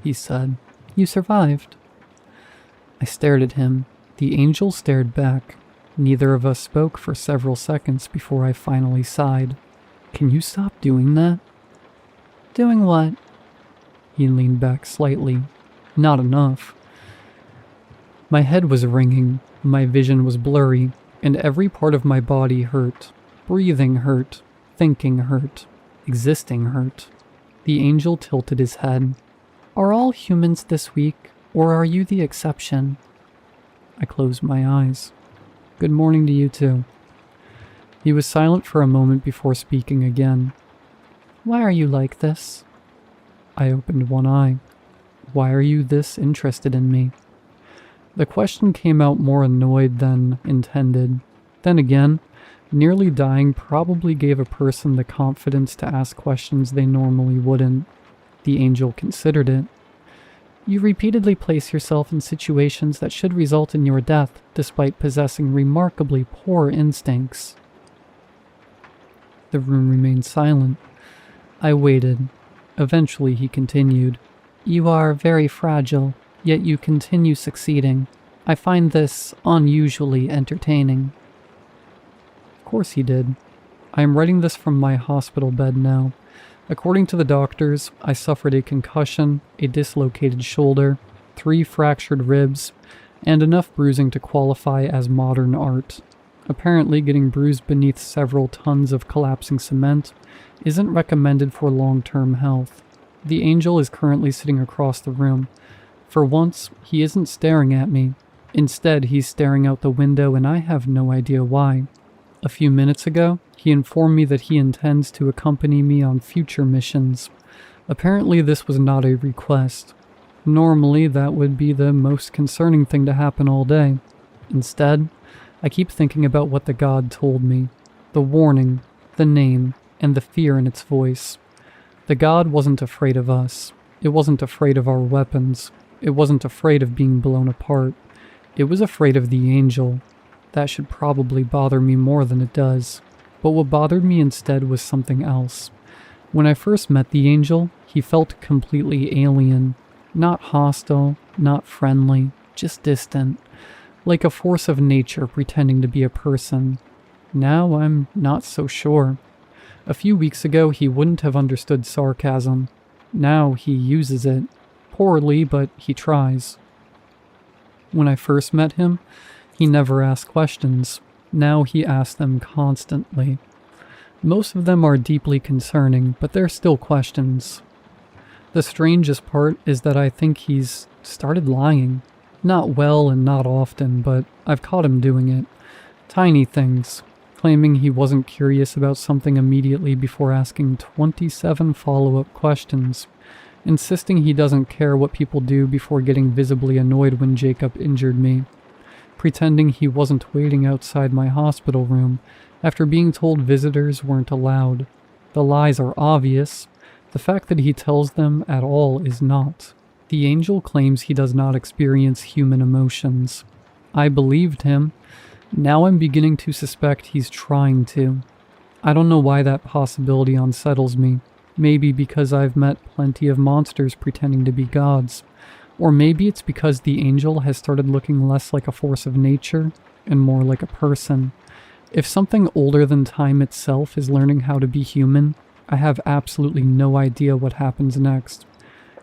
he said, "you survived." I stared at him. The angel stared back. Neither of us spoke for several seconds before I finally sighed. "Can you stop doing that?" "Doing what?" He leaned back slightly. "Not enough." My head was ringing, my vision was blurry, and every part of my body hurt. Breathing hurt, thinking hurt, existing hurt. The angel tilted his head. "Are all humans this weak, or are you the exception?" I closed my eyes. "Good morning to you too." He was silent for a moment before speaking again. "Why are you like this?" I opened one eye. "Why are you this interested in me?" The question came out more annoyed than intended. Then again, nearly dying probably gave a person the confidence to ask questions they normally wouldn't. The angel considered it. "You repeatedly place yourself in situations that should result in your death, despite possessing remarkably poor instincts." The room remained silent. I waited. Eventually he continued. "You are very fragile, yet you continue succeeding. I find this unusually entertaining." Of course he did. I am writing this from my hospital bed now. According to the doctors, I suffered a concussion, a dislocated shoulder, 3 fractured ribs, and enough bruising to qualify as modern art. Apparently, getting bruised beneath several tons of collapsing cement isn't recommended for long-term health. The angel is currently sitting across the room. For once, he isn't staring at me. Instead, he's staring out the window, and I have no idea why. A few minutes ago, he informed me that he intends to accompany me on future missions. Apparently, this was not a request. Normally, that would be the most concerning thing to happen all day. Instead, I keep thinking about what the god told me. The warning, the name, and the fear in its voice. The god wasn't afraid of us. It wasn't afraid of our weapons. It wasn't afraid of being blown apart. It was afraid of the angel. That should probably bother me more than it does. But what bothered me instead was something else. When I first met the angel, he felt completely alien. Not hostile, not friendly, just distant. Like a force of nature pretending to be a person. Now I'm not so sure. A few weeks ago, he wouldn't have understood sarcasm. Now he uses it. Poorly, but he tries. When I first met him, he never asked questions. Now he asks them constantly. Most of them are deeply concerning, but they're still questions. The strangest part is that I think he's started lying. Not well and not often, but I've caught him doing it. Tiny things. Claiming he wasn't curious about something immediately before asking 27 follow-up questions. Insisting he doesn't care what people do before getting visibly annoyed when Jacob injured me. Pretending he wasn't waiting outside my hospital room after being told visitors weren't allowed. The lies are obvious. The fact that he tells them at all is not. The angel claims he does not experience human emotions. I believed him. Now I'm beginning to suspect he's trying to. I don't know why that possibility unsettles me. Maybe because I've met plenty of monsters pretending to be gods. Or maybe it's because the angel has started looking less like a force of nature and more like a person. If something older than time itself is learning how to be human, I have absolutely no idea what happens next.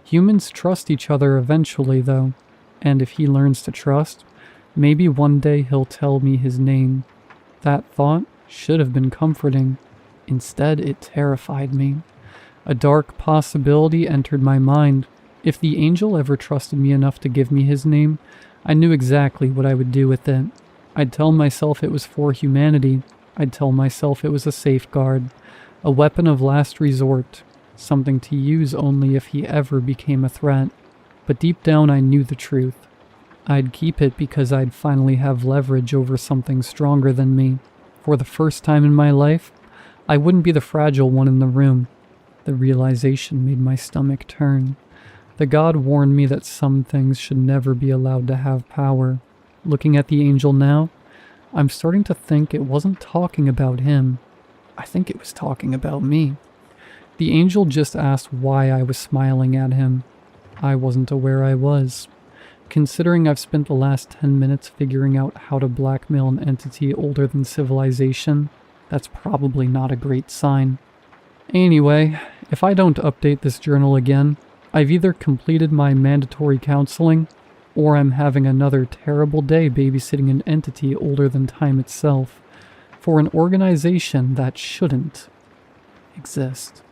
Humans trust each other eventually, though, and if he learns to trust, maybe one day he'll tell me his name. That thought should have been comforting. Instead, it terrified me. A dark possibility entered my mind. If the angel ever trusted me enough to give me his name, I knew exactly what I would do with it. I'd tell myself it was for humanity. I'd tell myself it was a safeguard, a weapon of last resort, something to use only if he ever became a threat. But deep down I knew the truth. I'd keep it because I'd finally have leverage over something stronger than me. For the first time in my life, I wouldn't be the fragile one in the room. The realization made my stomach turn. The god warned me that some things should never be allowed to have power. Looking at the angel now, I'm starting to think it wasn't talking about him. I think it was talking about me. The angel just asked why I was smiling at him. I wasn't aware I was. Considering I've spent the last 10 minutes figuring out how to blackmail an entity older than civilization, that's probably not a great sign. Anyway, if I don't update this journal again, I've either completed my mandatory counseling, or I'm having another terrible day babysitting an entity older than time itself, for an organization that shouldn't exist.